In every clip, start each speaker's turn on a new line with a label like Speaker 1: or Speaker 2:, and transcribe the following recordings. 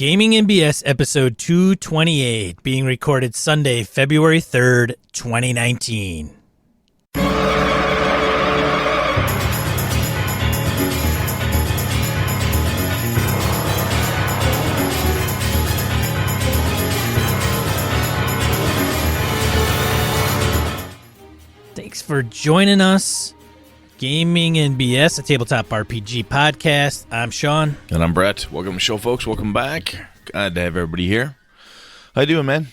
Speaker 1: Gaming and BS episode 228, being recorded Sunday, February 3rd, 2019. Thanks for joining us. Gaming and BS, a tabletop RPG podcast. I'm Sean.
Speaker 2: And I'm Brett. Welcome to the show, folks. Welcome back. Glad to have everybody here. How you doing, man?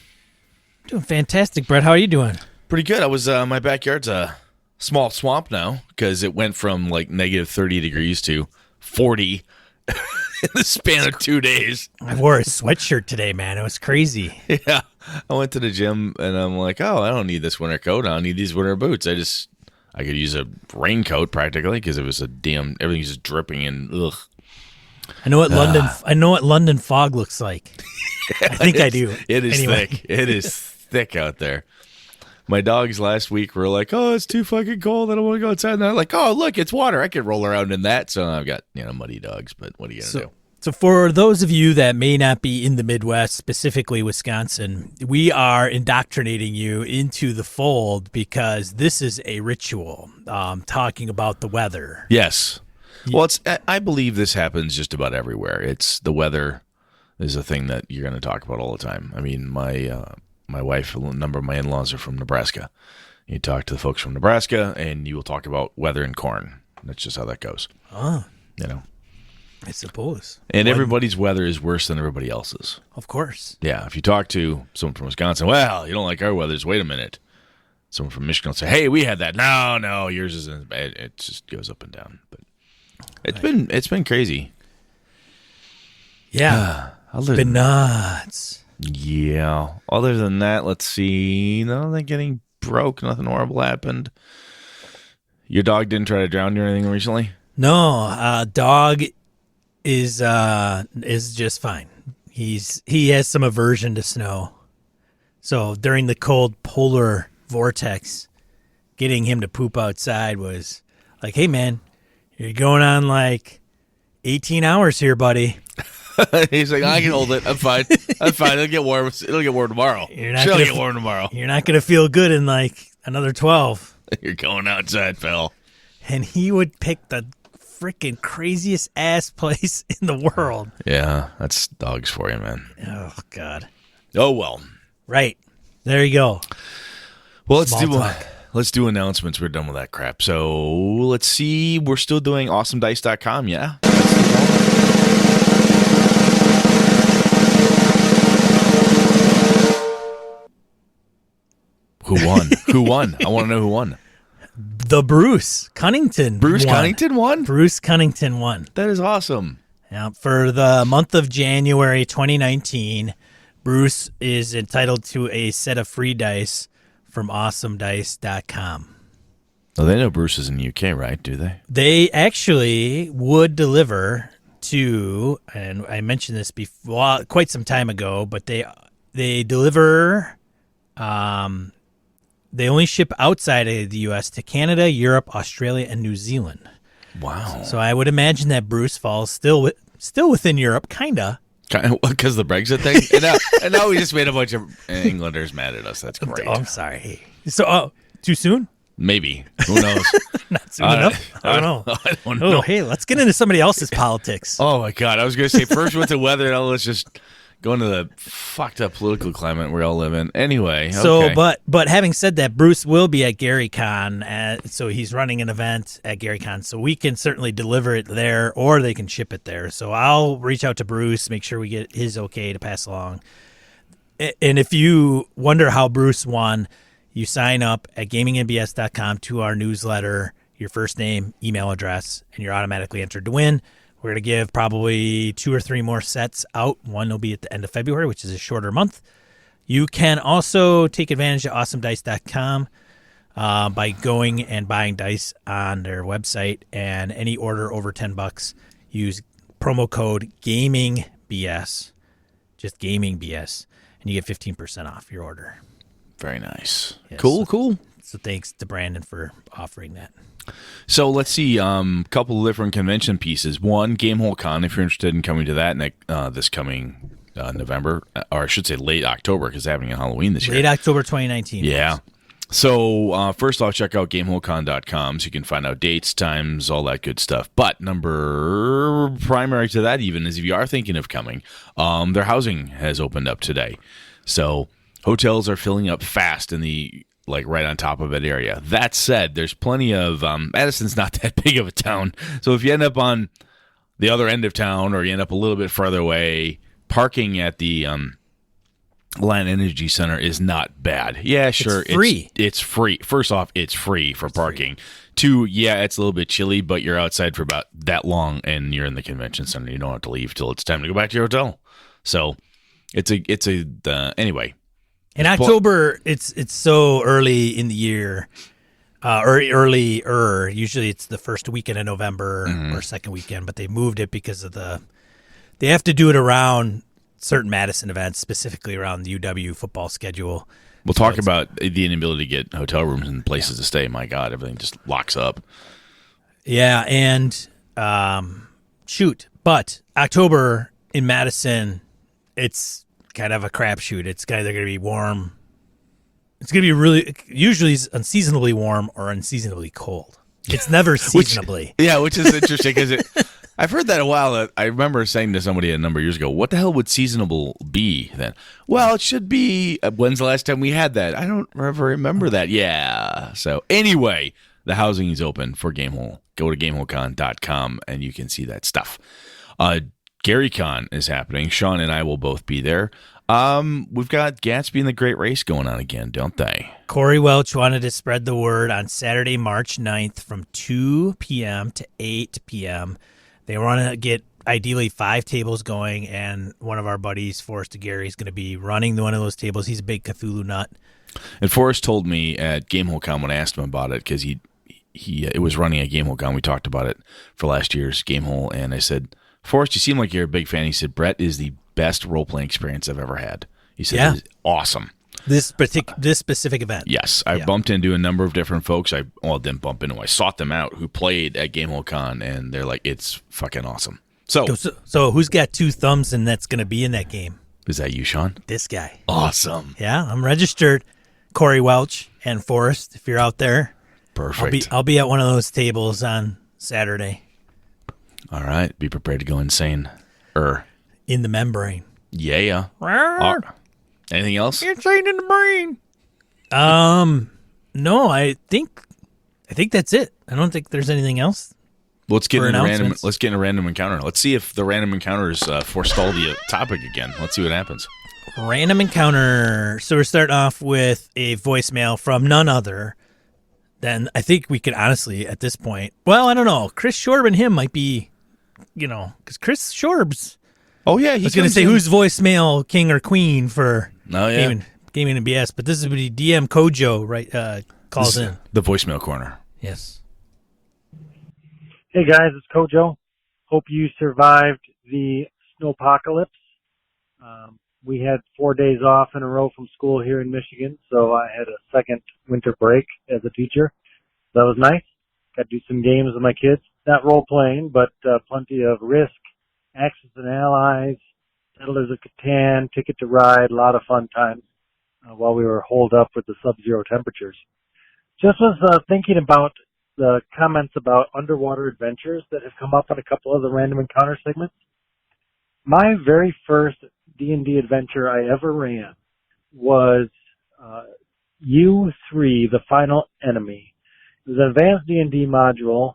Speaker 1: Doing fantastic, Brett. How are you doing?
Speaker 2: Pretty good. I was, my backyard's a small swamp now because it went from like negative 30 degrees to 40 in the span of 2 days.
Speaker 1: I wore a sweatshirt today, man. It was crazy.
Speaker 2: Yeah. I went to the gym and I'm like, oh, I don't need this winter coat. I don't need these winter boots. I could use a raincoat practically because it was everything's just dripping and ugh.
Speaker 1: I know what London fog looks like. I think I do.
Speaker 2: It is thick. It is thick out there. My dogs last week were like, "Oh, it's too fucking cold. I don't want to go outside." And I'm like, "Oh, look, it's water. I could roll around in that." So I've got muddy dogs. But what are you gonna do?
Speaker 1: So for those of you that may not be in the Midwest, specifically Wisconsin, we are indoctrinating you into the fold because this is a ritual, talking about the weather.
Speaker 2: Yes. Well, I believe this happens just about everywhere. The weather is a thing that you're going to talk about all the time. I mean, my wife, a number of my in-laws are from Nebraska. You talk to the folks from Nebraska, and you will talk about weather and corn. That's just how that goes.
Speaker 1: Oh. I suppose.
Speaker 2: And everybody's weather is worse than everybody else's.
Speaker 1: Of course.
Speaker 2: Yeah, if you talk to someone from Wisconsin, well, you don't like our weather. Wait a minute. Someone from Michigan will say, hey, we had that. No, yours isn't as bad. It just goes up and down. But it's been crazy.
Speaker 1: Yeah. It's been nuts.
Speaker 2: Yeah. Other than that, let's see. Nothing getting broke. Nothing horrible happened. Your dog didn't try to drown you or anything recently?
Speaker 1: No, dog is just fine. He has some aversion to snow. So during the cold polar vortex, getting him to poop outside was like, hey man, you're going on like 18 hours here, buddy.
Speaker 2: He's like, I can hold it. I'm fine. It'll get warm. It'll get warm tomorrow. It'll get warm tomorrow.
Speaker 1: You're not gonna feel good in like another 12.
Speaker 2: You're going outside, pal.
Speaker 1: And he would pick the freaking craziest ass place in the world.
Speaker 2: Yeah, that's dogs for you, man.
Speaker 1: Oh God.
Speaker 2: Oh well.
Speaker 1: Right. There you go.
Speaker 2: Well, let's do announcements. We're done with that crap. So let's see. We're still doing awesomedice.com, yeah? Who won? Who won? I want to know who won.
Speaker 1: The Bruce Cunnington.
Speaker 2: Cunnington won?
Speaker 1: Bruce Cunnington won.
Speaker 2: That is awesome.
Speaker 1: Now, for the month of January 2019, Bruce is entitled to a set of free dice from awesomedice.com.
Speaker 2: Well, they know Bruce is in the UK, right? Do they?
Speaker 1: They actually would deliver to, and I mentioned this before, quite some time ago, but they deliver. They only ship outside of the U.S. to Canada, Europe, Australia, and New Zealand.
Speaker 2: Wow.
Speaker 1: So I would imagine that Bruce falls still within Europe, kinda.
Speaker 2: Because the Brexit thing? and now we just made a bunch of Englanders mad at us. That's great.
Speaker 1: Oh, I'm sorry. So, too soon?
Speaker 2: Maybe. Who knows?
Speaker 1: Not soon enough? I don't know.
Speaker 2: I don't know.
Speaker 1: Oh, hey, let's get into somebody else's politics.
Speaker 2: Oh, my God. I was going to say, first went to weather, now let's just go into the fucked up political climate we all live in. Anyway,
Speaker 1: so
Speaker 2: okay.
Speaker 1: but having said that, Bruce will be at GaryCon, so he's running an event at GaryCon, so we can certainly deliver it there, or they can ship it there. So I'll reach out to Bruce, make sure we get his okay to pass along. And if you wonder how Bruce won, you sign up at gamingandbs.com to our newsletter, your first name, email address, and you're automatically entered to win. We're going to give probably 2 or 3 more sets out. One will be at the end of February, which is a shorter month. You can also take advantage of awesomedice.com by going and buying dice on their website. And any order over $10, use promo code GAMINGBS, just GAMINGBS, and you get 15% off your order.
Speaker 2: Very nice.
Speaker 1: Yes.
Speaker 2: Cool.
Speaker 1: So thanks to Brandon for offering that.
Speaker 2: So let's see, couple of different convention pieces. One, Gamehole Con, if you're interested in coming to that this coming November, or I should say late October, because it's happening on Halloween this year.
Speaker 1: Late October 2019.
Speaker 2: Yeah. So first off, check out GameholeCon.com so you can find out dates, times, all that good stuff. But number primary to that even is if you are thinking of coming, their housing has opened up today. So hotels are filling up fast in the right on top of it area. That said, there's plenty of Madison's not that big of a town. So if you end up on the other end of town or you end up a little bit further away, parking at the Land Energy Center is not bad. Yeah, sure.
Speaker 1: It's free.
Speaker 2: It's free. First off, it's free for parking. Two, yeah, it's a little bit chilly, but you're outside for about that long and you're in the convention center. You don't have to leave till it's time to go back to your hotel. So anyway.
Speaker 1: In October, it's so early in the year, or earlier. Usually it's the first weekend of November or second weekend, but they moved it because of they have to do it around certain Madison events, specifically around the UW football schedule.
Speaker 2: We'll talk about the inability to get hotel rooms and places to stay. My God, everything just locks up.
Speaker 1: Yeah, and but October in Madison, it's kind of a crapshoot. It's either going to be warm. It's going to be usually unseasonably warm or unseasonably cold. It's never seasonably.
Speaker 2: Which is interesting because I've heard that a while. I remember saying to somebody a number of years ago, what the hell would seasonable be then? Well, it should be, when's the last time we had that? I don't ever remember that. Yeah. So anyway, the housing is open for Gamehole. Go to GameholeCon.com and you can see that stuff. GaryCon is happening. Sean and I will both be there. We've got Gatsby and the Great Race going on again, don't they?
Speaker 1: Corey Welch wanted to spread the word on Saturday, March 9th from 2 p.m. to 8 p.m. They want to get ideally 5 tables going, and one of our buddies, Forrest Gary, is going to be running one of those tables. He's a big Cthulhu nut.
Speaker 2: And Forrest told me at GameholeCon when I asked him about it, because it was running at GameholeCon. We talked about it for last year's Gamehole, and I said, Forrest, you seem like you're a big fan. He said, Brett is the best role-playing experience I've ever had. He said, It is awesome.
Speaker 1: This specific event.
Speaker 2: Yes. I bumped into a number of different folks. I didn't bump into. I sought them out who played at GameholeCon, and they're like, it's fucking awesome.
Speaker 1: So who's got 2 thumbs and that's going to be in that game?
Speaker 2: Is that you, Sean?
Speaker 1: This guy.
Speaker 2: Awesome.
Speaker 1: Yeah, I'm registered. Corey Welch and Forrest, if you're out there.
Speaker 2: Perfect.
Speaker 1: I'll be at one of those tables on Saturday.
Speaker 2: All right. Be prepared to go insane.
Speaker 1: In the membrane.
Speaker 2: Yeah. Anything else?
Speaker 1: Insane in the brain. No, I think that's it. I don't think there's anything else.
Speaker 2: Let's get in a random encounter. Let's see if the random encounters forestall the topic again. Let's see what happens.
Speaker 1: Random encounter. So we're starting off with a voicemail from none other than, I think we could honestly at this point. Well, I don't know. Chris Shorb and him might be, because Chris Shorb's.
Speaker 2: Oh yeah,
Speaker 1: I was going to say who's voicemail king or queen for gaming and BS, but this would be DM Kojo, right? Calls in
Speaker 2: the voicemail corner.
Speaker 1: Yes.
Speaker 3: Hey guys, it's Kojo. Hope you survived the snowpocalypse. We had 4 days off in a row from school here in Michigan, so I had a second winter break as a teacher. That was nice. Got to do some games with my kids. Not role playing, but plenty of Risk, Axis and Allies, Settlers of Catan, Ticket to Ride, a lot of fun times while we were holed up with the sub-zero temperatures. Just was thinking about the comments about underwater adventures that have come up on a couple of the random encounter segments. My very first D&D adventure I ever ran was U3, The Final Enemy. It was an advanced D&D module,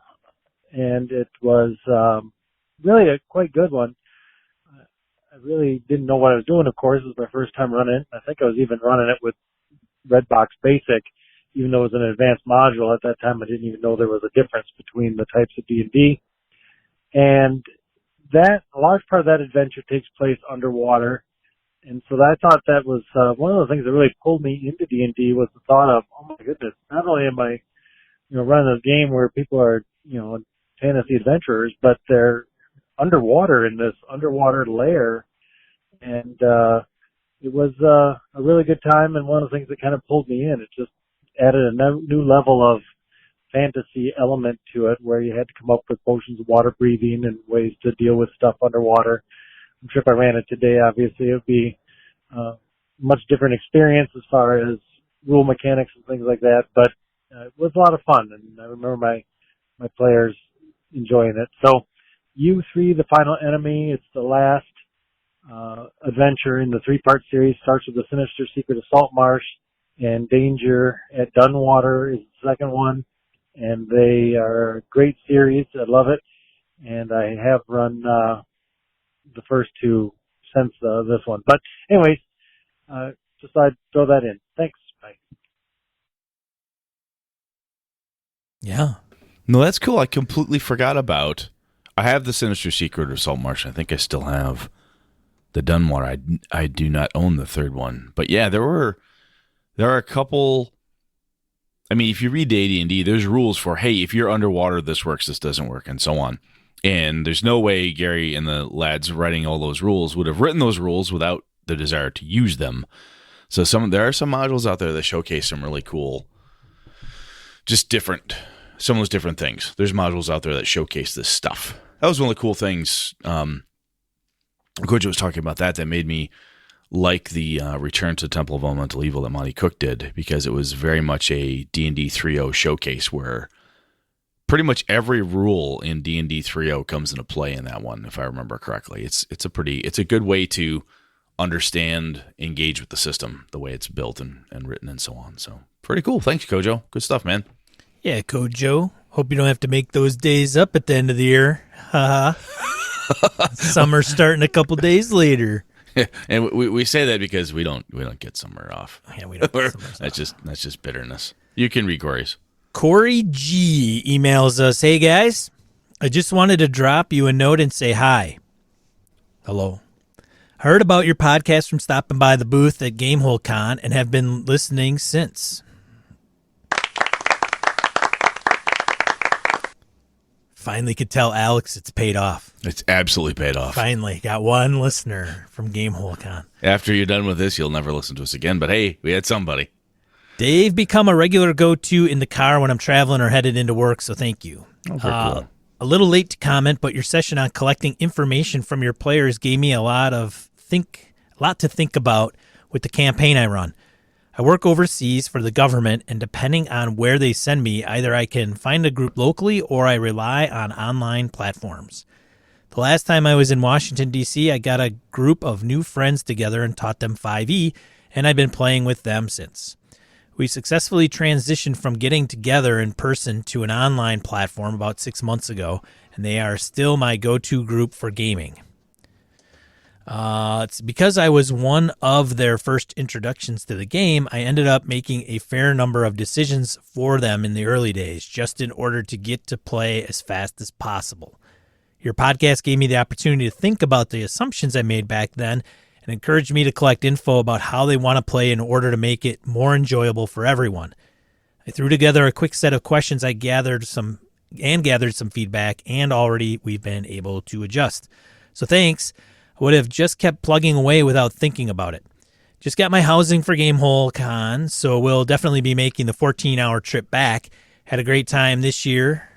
Speaker 3: and it was really a quite good one. I really didn't know what I was doing, of course. It was my first time running it. I think I was even running it with Redbox Basic, even though it was an advanced module. At that time, I didn't even know there was a difference between the types of D&D. And a large part of that adventure takes place underwater. And so I thought that was one of the things that really pulled me into D&D was the thought of, oh my goodness, not only am I, running this game where people are, fantasy adventurers, but they're underwater in this underwater lair. And it was a really good time, and one of the things that kind of pulled me in. It just added a new level of fantasy element to it, where you had to come up with potions of water breathing and ways to deal with stuff underwater. trip I ran it today, obviously it would be much different experience as far as rule mechanics and things like that. But it was a lot of fun, and I remember my players enjoying it. So U3, the final enemy, it's the last adventure in the 3-part series. Starts with the Sinister Secret of Salt Marsh, and Danger at Dunwater is the second one. And they are a great series. I love it. And I have run the first two since this one. But anyways, just thought I'd throw that in. Thanks. Bye.
Speaker 1: Yeah.
Speaker 2: No, that's cool. I completely forgot about. I have the Sinister Secret of Salt Marsh. I think I still have the Dunwater. I do not own the third one. But yeah, there are a couple. I mean, if you read the AD&D, there's rules for, hey, if you're underwater, this works, this doesn't work, and so on. And there's no way Gary and the lads writing all those rules would have written those rules without the desire to use them. So there are some modules out there that showcase some really cool, just different, some of those different things. There's modules out there that showcase this stuff. That was one of the cool things. Coach was talking about that made me like the Return to the Temple of Elemental Evil that Monty Cook did, because it was very much a D&D 3.0 showcase where pretty much every rule in D&D 3.0 comes into play in that one, if I remember correctly. It's a good way to understand, engage with the system, the way it's built and written and so on. So pretty cool. Thanks, Kojo. Good stuff, man.
Speaker 1: Yeah, Kojo. Hope you don't have to make those days up at the end of the year. Haha. Summer's starting a couple days later.
Speaker 2: And we say that because we don't get summer off.
Speaker 1: Yeah, we don't.
Speaker 2: That's just bitterness. You can read Corey's.
Speaker 1: Corey G emails us, "Hey guys, I just wanted to drop you a note and say hi. Hello. Heard about your podcast from stopping by the booth at Gamehole Con and have been listening since. Finally could tell Alex it's paid off.
Speaker 2: It's absolutely paid off.
Speaker 1: Finally got one listener from Gamehole Con.
Speaker 2: After you're done with this, you'll never listen to us again. But hey, we had somebody.
Speaker 1: They've become a regular go-to in the car when I'm traveling or headed into work, so thank you.
Speaker 2: Oh, very cool.
Speaker 1: A little late to comment, but your session on collecting information from your players gave me a lot to think about with the campaign I run. I work overseas for the government, and depending on where they send me, either I can find a group locally or I rely on online platforms. The last time I was in Washington, D.C., I got a group of new friends together and taught them 5e, and I've been playing with them since. We successfully transitioned from getting together in person to an online platform about 6 months ago, and they are still my go-to group for gaming. It's because I was one of their first introductions to the game, I ended up making a fair number of decisions for them in the early days, just in order to get to play as fast as possible. Your podcast gave me the opportunity to think about the assumptions I made back then and encouraged me to collect info about how they want to play in order to make it more enjoyable for everyone. I threw together a quick set of questions I gathered some feedback, and already we've been able to adjust. So thanks. I would have just kept plugging away without thinking about it. Just got my housing for Gamehole Con, so we'll definitely be making the 14-hour trip back. Had a great time this year.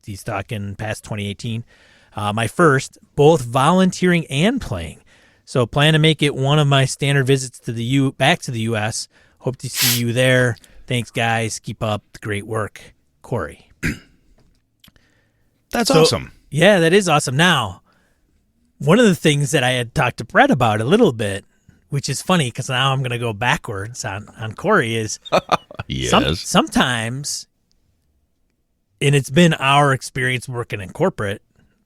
Speaker 1: He's talking past 2018. My first, both volunteering and playing. So plan to make it one of my standard visits to back to the U.S. Hope to see you there. Thanks, guys. Keep up the great work. Corey.
Speaker 2: That's awesome.
Speaker 1: Yeah, that is awesome. Now, one of the things that I had talked to Brett about a little bit, which is funny because now I'm going to go backwards on Corey, is
Speaker 2: yes.
Speaker 1: Sometimes, and it's been our experience working in corporate,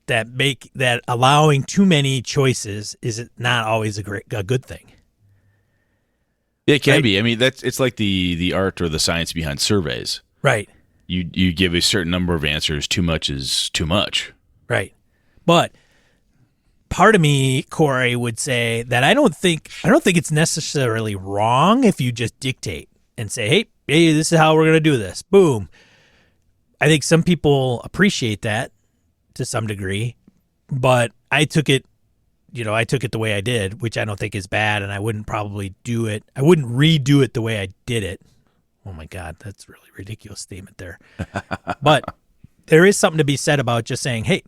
Speaker 1: that allowing too many choices is not always a good thing.
Speaker 2: It can be. I mean, it's like the art or the science behind surveys.
Speaker 1: Right.
Speaker 2: You give a certain number of answers. Too much is too much.
Speaker 1: Right. But part of me, Corey, would say that I don't think it's necessarily wrong if you just dictate and say, hey, this is how we're going to do this. Boom. I think some people appreciate that to some degree, but I took it the way I did, which I don't think is bad, and I wouldn't probably do it. I wouldn't redo it the way I did it. Oh my God, that's a really ridiculous statement there. But there is something to be said about just saying, hey,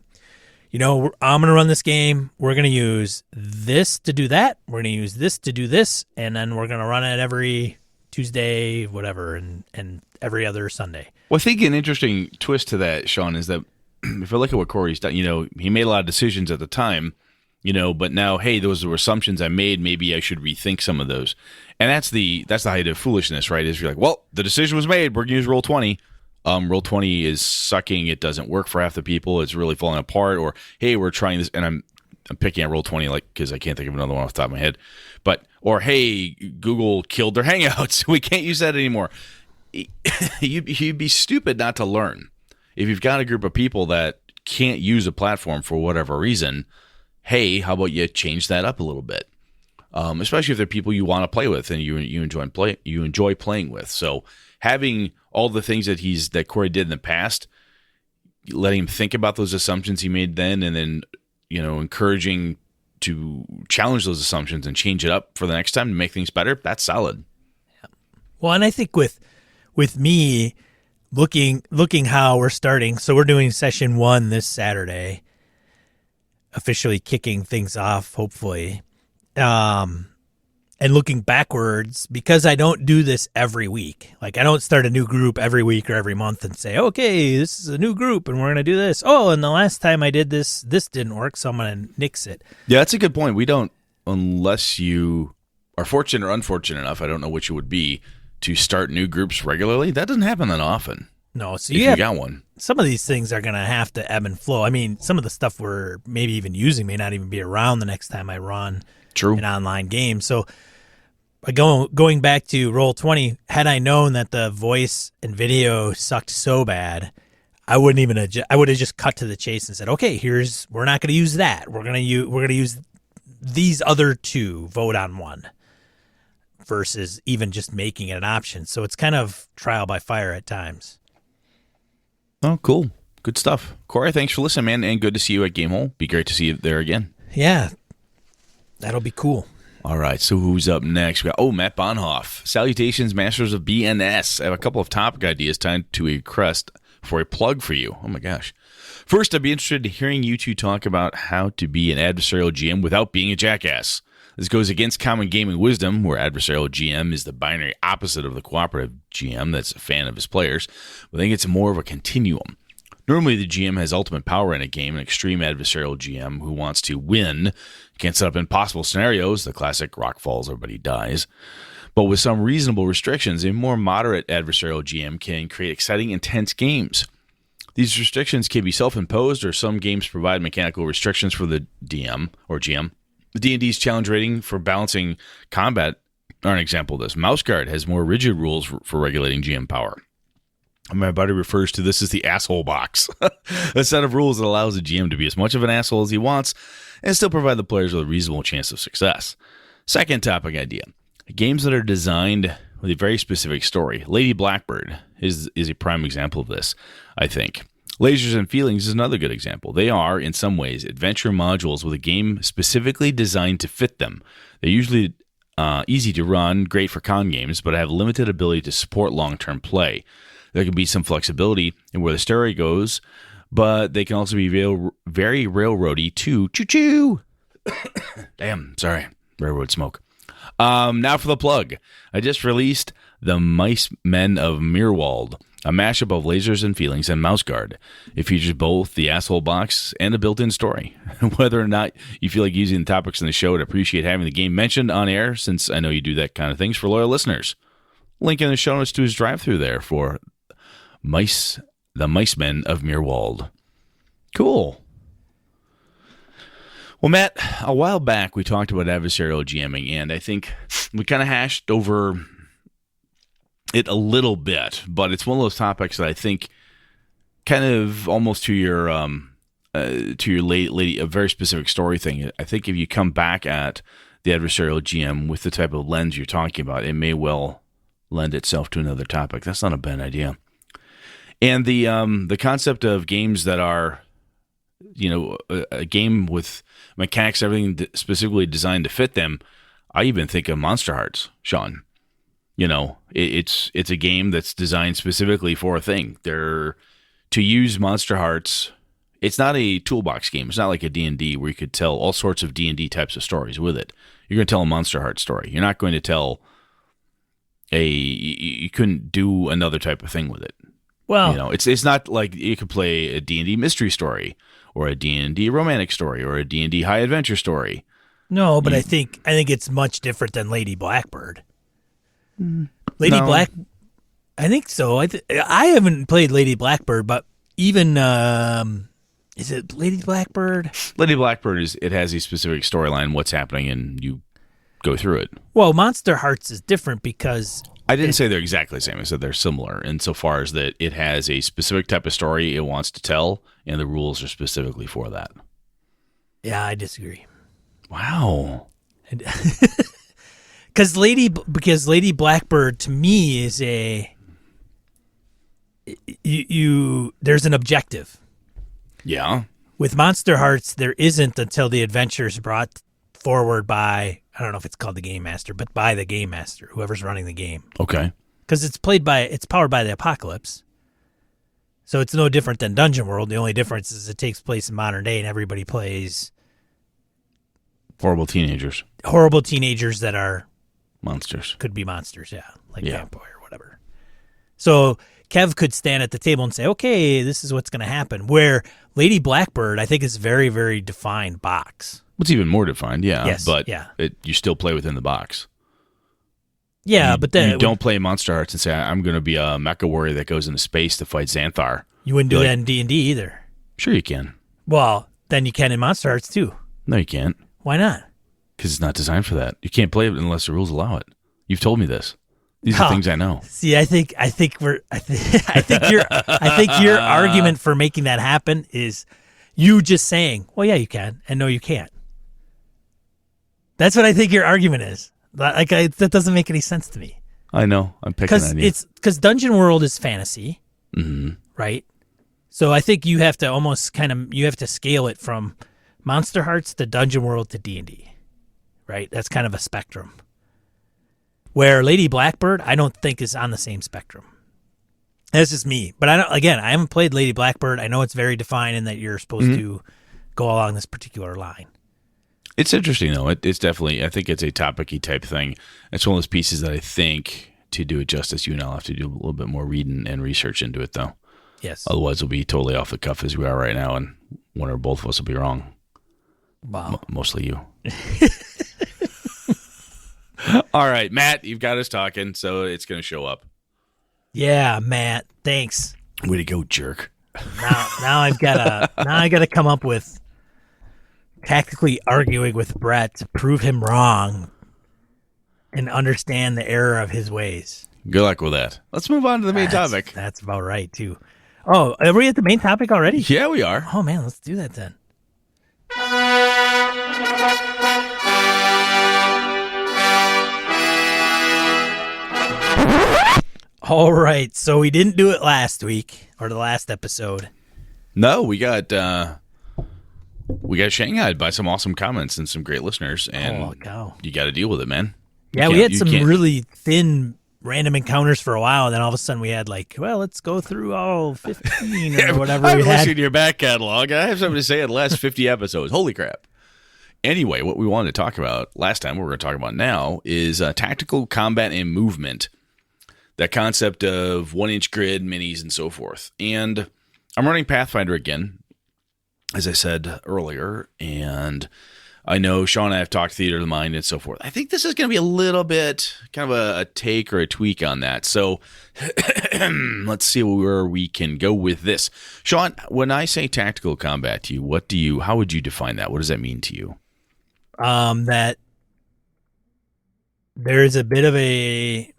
Speaker 1: I'm going to run this game. We're going to use this to do that. We're going to use this to do this. And then we're going to run it every Tuesday, whatever, and every other Sunday.
Speaker 2: Well, I think an interesting twist to that, Sean, is that if you look at what Corey's done, he made a lot of decisions at the time, but now, hey, those were assumptions I made. Maybe I should rethink some of those. And that's the height of foolishness, right? Is you're like, well, the decision was made. We're going to use Roll20. Roll20 is sucking. It doesn't work for half the people. It's really falling apart. Or, hey, we're trying this. And I'm picking at Roll20 because I can't think of another one off the top of my head. Or, hey, Google killed their Hangouts. We can't use that anymore. You'd be stupid not to learn. If you've got a group of people that can't use a platform for whatever reason, hey, how about you change that up a little bit? Especially if they're people you want to play with and you enjoy playing with. So having all the things that Corey did in the past, letting him think about those assumptions he made then, and then encouraging to challenge those assumptions and change it up for the next time to make things better. That's solid.
Speaker 1: Yeah. Well, and I think with me. Looking how we're starting, so we're doing session 1 this Saturday, officially kicking things off, hopefully. And looking backwards, because I don't do this every week. Like, I don't start a new group every week or every month and say, okay, this is a new group and we're going to do this. Oh, and the last time I did this didn't work, so I'm going to nix it.
Speaker 2: Yeah, that's a good point. We don't, unless you are fortunate or unfortunate enough, I don't know which it would be, to start new groups regularly. That doesn't happen that often.
Speaker 1: No, so
Speaker 2: you got one.
Speaker 1: Some of these things are going to have to ebb and flow. I mean, some of the stuff we're maybe even using may not even be around the next time I run an online game. So going back to Roll20, had I known that the voice and video sucked so bad, I wouldn't even I would have just cut to the chase and said, okay, we're not going to use that. We're going to use these other two, vote on one. Versus even just making it an option. So it's kind of trial by fire at times.
Speaker 2: Oh, cool. Good stuff. Corey, thanks for listening, man, and good to see you at Gamehole. Be great to see you there again.
Speaker 1: Yeah, that'll be cool.
Speaker 2: All right, so who's up next? We got Matt Bonhoff. Salutations, Masters of BNS. I have a couple of topic ideas tied to a crest for a plug for you. Oh, my gosh. First, I'd be interested in hearing you two talk about how to be an adversarial GM without being a jackass. This goes against common gaming wisdom, where adversarial GM is the binary opposite of the cooperative GM that's a fan of his players. But I think it's more of a continuum. Normally, the GM has ultimate power in a game. An extreme adversarial GM who wants to win can set up impossible scenarios, the classic rock falls, everybody dies. But with some reasonable restrictions, a more moderate adversarial GM can create exciting, intense games. These restrictions can be self-imposed, or some games provide mechanical restrictions for the DM or GM. The D&D's challenge rating for balancing combat are an example of this. Mouse Guard has more rigid rules for regulating GM power. My buddy refers to this as the asshole box, a set of rules that allows the GM to be as much of an asshole as he wants and still provide the players with a reasonable chance of success. Second topic idea, games that are designed with a very specific story. Lady Blackbird is a prime example of this, I think. Lasers and Feelings is another good example. They are, in some ways, adventure modules with a game specifically designed to fit them. They're usually easy to run, great for con games, but have limited ability to support long-term play. There can be some flexibility in where the story goes, but they can also be very railroady too. Choo-choo! Damn, sorry. Railroad smoke. Now for the plug. I just released The Mice Men of Mirwald, a mashup of Lasers and Feelings and Mouse Guard. It features both the asshole box and a built-in story. Whether or not you feel like using the topics in the show, I'd appreciate having the game mentioned on air, since I know you do that kind of things for loyal listeners. Link in the show notes to his drive-thru there for The Mice Men of Mirwald. Cool. Well, Matt, a while back we talked about adversarial GMing, and I think we kind of hashed over it a little bit, but it's one of those topics that I think kind of almost to your lady, a very specific story thing. I think if you come back at the adversarial GM with the type of lens you're talking about, it may well lend itself to another topic. That's not a bad idea. And the concept of games that are, a game with mechanics, everything specifically designed to fit them. I even think of Monster Hearts, Sean. It's a game that's designed specifically for a thing. To use Monster Hearts It's not a toolbox game. It's not like a D&D where you could tell all sorts of D&D types of stories with it. You're going to tell a Monster Heart story. You're not going to tell you couldn't do another type of thing with it.
Speaker 1: Well,
Speaker 2: it's not like you could play a D&D mystery story or a D&D romantic story or a D&D high adventure story.
Speaker 1: No, but I think it's much different than Lady Blackbird. Lady
Speaker 2: No.
Speaker 1: Black, I think so. I haven't played Lady Blackbird, but even is it Lady Blackbird?
Speaker 2: Lady Blackbird it has a specific storyline, what's happening, and you go through it.
Speaker 1: Well, Monster Hearts is different because
Speaker 2: I didn't say they're exactly the same. I said they're similar insofar as that it has a specific type of story it wants to tell, and the rules are specifically for that.
Speaker 1: yeah, I disagree.
Speaker 2: Wow.
Speaker 1: Because Lady Blackbird to me is there's an objective.
Speaker 2: Yeah.
Speaker 1: With Monster Hearts, there isn't until the adventure is brought forward by, I don't know if it's called the Game Master, but by the Game Master, whoever's running the game.
Speaker 2: Okay.
Speaker 1: Because it's powered by the Apocalypse. So it's no different than Dungeon World. The only difference is it takes place in modern day and everybody plays
Speaker 2: Horrible teenagers.
Speaker 1: horrible teenagers that
Speaker 2: Monsters.
Speaker 1: could be monsters, yeah, like
Speaker 2: Yeah.
Speaker 1: Vampire or whatever. So Kev could stand at the table and say, okay, this is what's going to happen. Where Lady Blackbird, I think, is very, very defined box.
Speaker 2: What's even more defined, yeah.
Speaker 1: Yes,
Speaker 2: But
Speaker 1: yeah.
Speaker 2: you still play within the box.
Speaker 1: Yeah, but then
Speaker 2: you don't play Monster Hearts and say, I'm going to be a mecha warrior that goes into space to fight Xanthar.
Speaker 1: you wouldn't do
Speaker 2: Like-
Speaker 1: that in D&D either.
Speaker 2: Sure you can.
Speaker 1: Well, then you can in Monster Hearts too.
Speaker 2: No, you can't.
Speaker 1: Why not?
Speaker 2: Because it's not designed for that. You can't play it unless the rules allow it. You've told me this. These are
Speaker 1: Huh.
Speaker 2: things I know.
Speaker 1: See, I think your argument for making that happen is you just saying, "Well, yeah, you can," and no, you can't. That's what I think your argument is. That doesn't make any sense to me.
Speaker 2: I know. I'm picking on you.
Speaker 1: Because Dungeon World is fantasy,
Speaker 2: Mm-hmm.
Speaker 1: right? So I think you have to almost you have to scale it from Monster Hearts to Dungeon World to D&D, right? That's kind of a spectrum. Where Lady Blackbird, I don't think is on the same spectrum. That's just me. But I haven't played Lady Blackbird. I know it's very defined in that you're supposed to go along this particular line.
Speaker 2: It's interesting, though. It's definitely, I think it's a topic-y type thing. It's one of those pieces that I think, to do it justice, you and I'll have to do a little bit more reading and research into it, though.
Speaker 1: Yes.
Speaker 2: Otherwise, we'll be totally off the cuff as we are right now, and one or both of us will be wrong.
Speaker 1: Wow.
Speaker 2: Mostly you. All right, Matt, you've got us talking, so it's going to show up.
Speaker 1: Yeah, Matt. Thanks.
Speaker 2: Way to go, jerk.
Speaker 1: Now I gotta come up with tactically arguing with Brett to prove him wrong and understand the error of his ways.
Speaker 2: Good luck with that. Let's move on to the main topic.
Speaker 1: That's about right too. Oh, are we at the main topic already?
Speaker 2: Yeah, we are.
Speaker 1: Oh man, let's do that then. All right, so we didn't do it last week or the last episode.
Speaker 2: No, we got shanghaied by some awesome comments and some great listeners, and
Speaker 1: Oh, cow.
Speaker 2: you got to deal with it, man.
Speaker 1: Yeah, we had some really thin random encounters for a while, and then all of a sudden we had let's go through all 15 or whatever
Speaker 2: I'm
Speaker 1: we had.
Speaker 2: listening to your back catalog. I have something to say in the last 50 episodes. Holy crap. Anyway, what we wanted to talk about last time, what we're going to talk about now, is tactical combat and movement. That concept of 1-inch grid, minis, and so forth. And I'm running Pathfinder again, as I said earlier, and I know Sean and I have talked Theater of the Mind and so forth. I think this is going to be a little bit kind of a take or a tweak on that. So let's see where we can go with this. Sean, when I say tactical combat to you, how would you define that? What does that mean to you?
Speaker 1: That there's a bit of a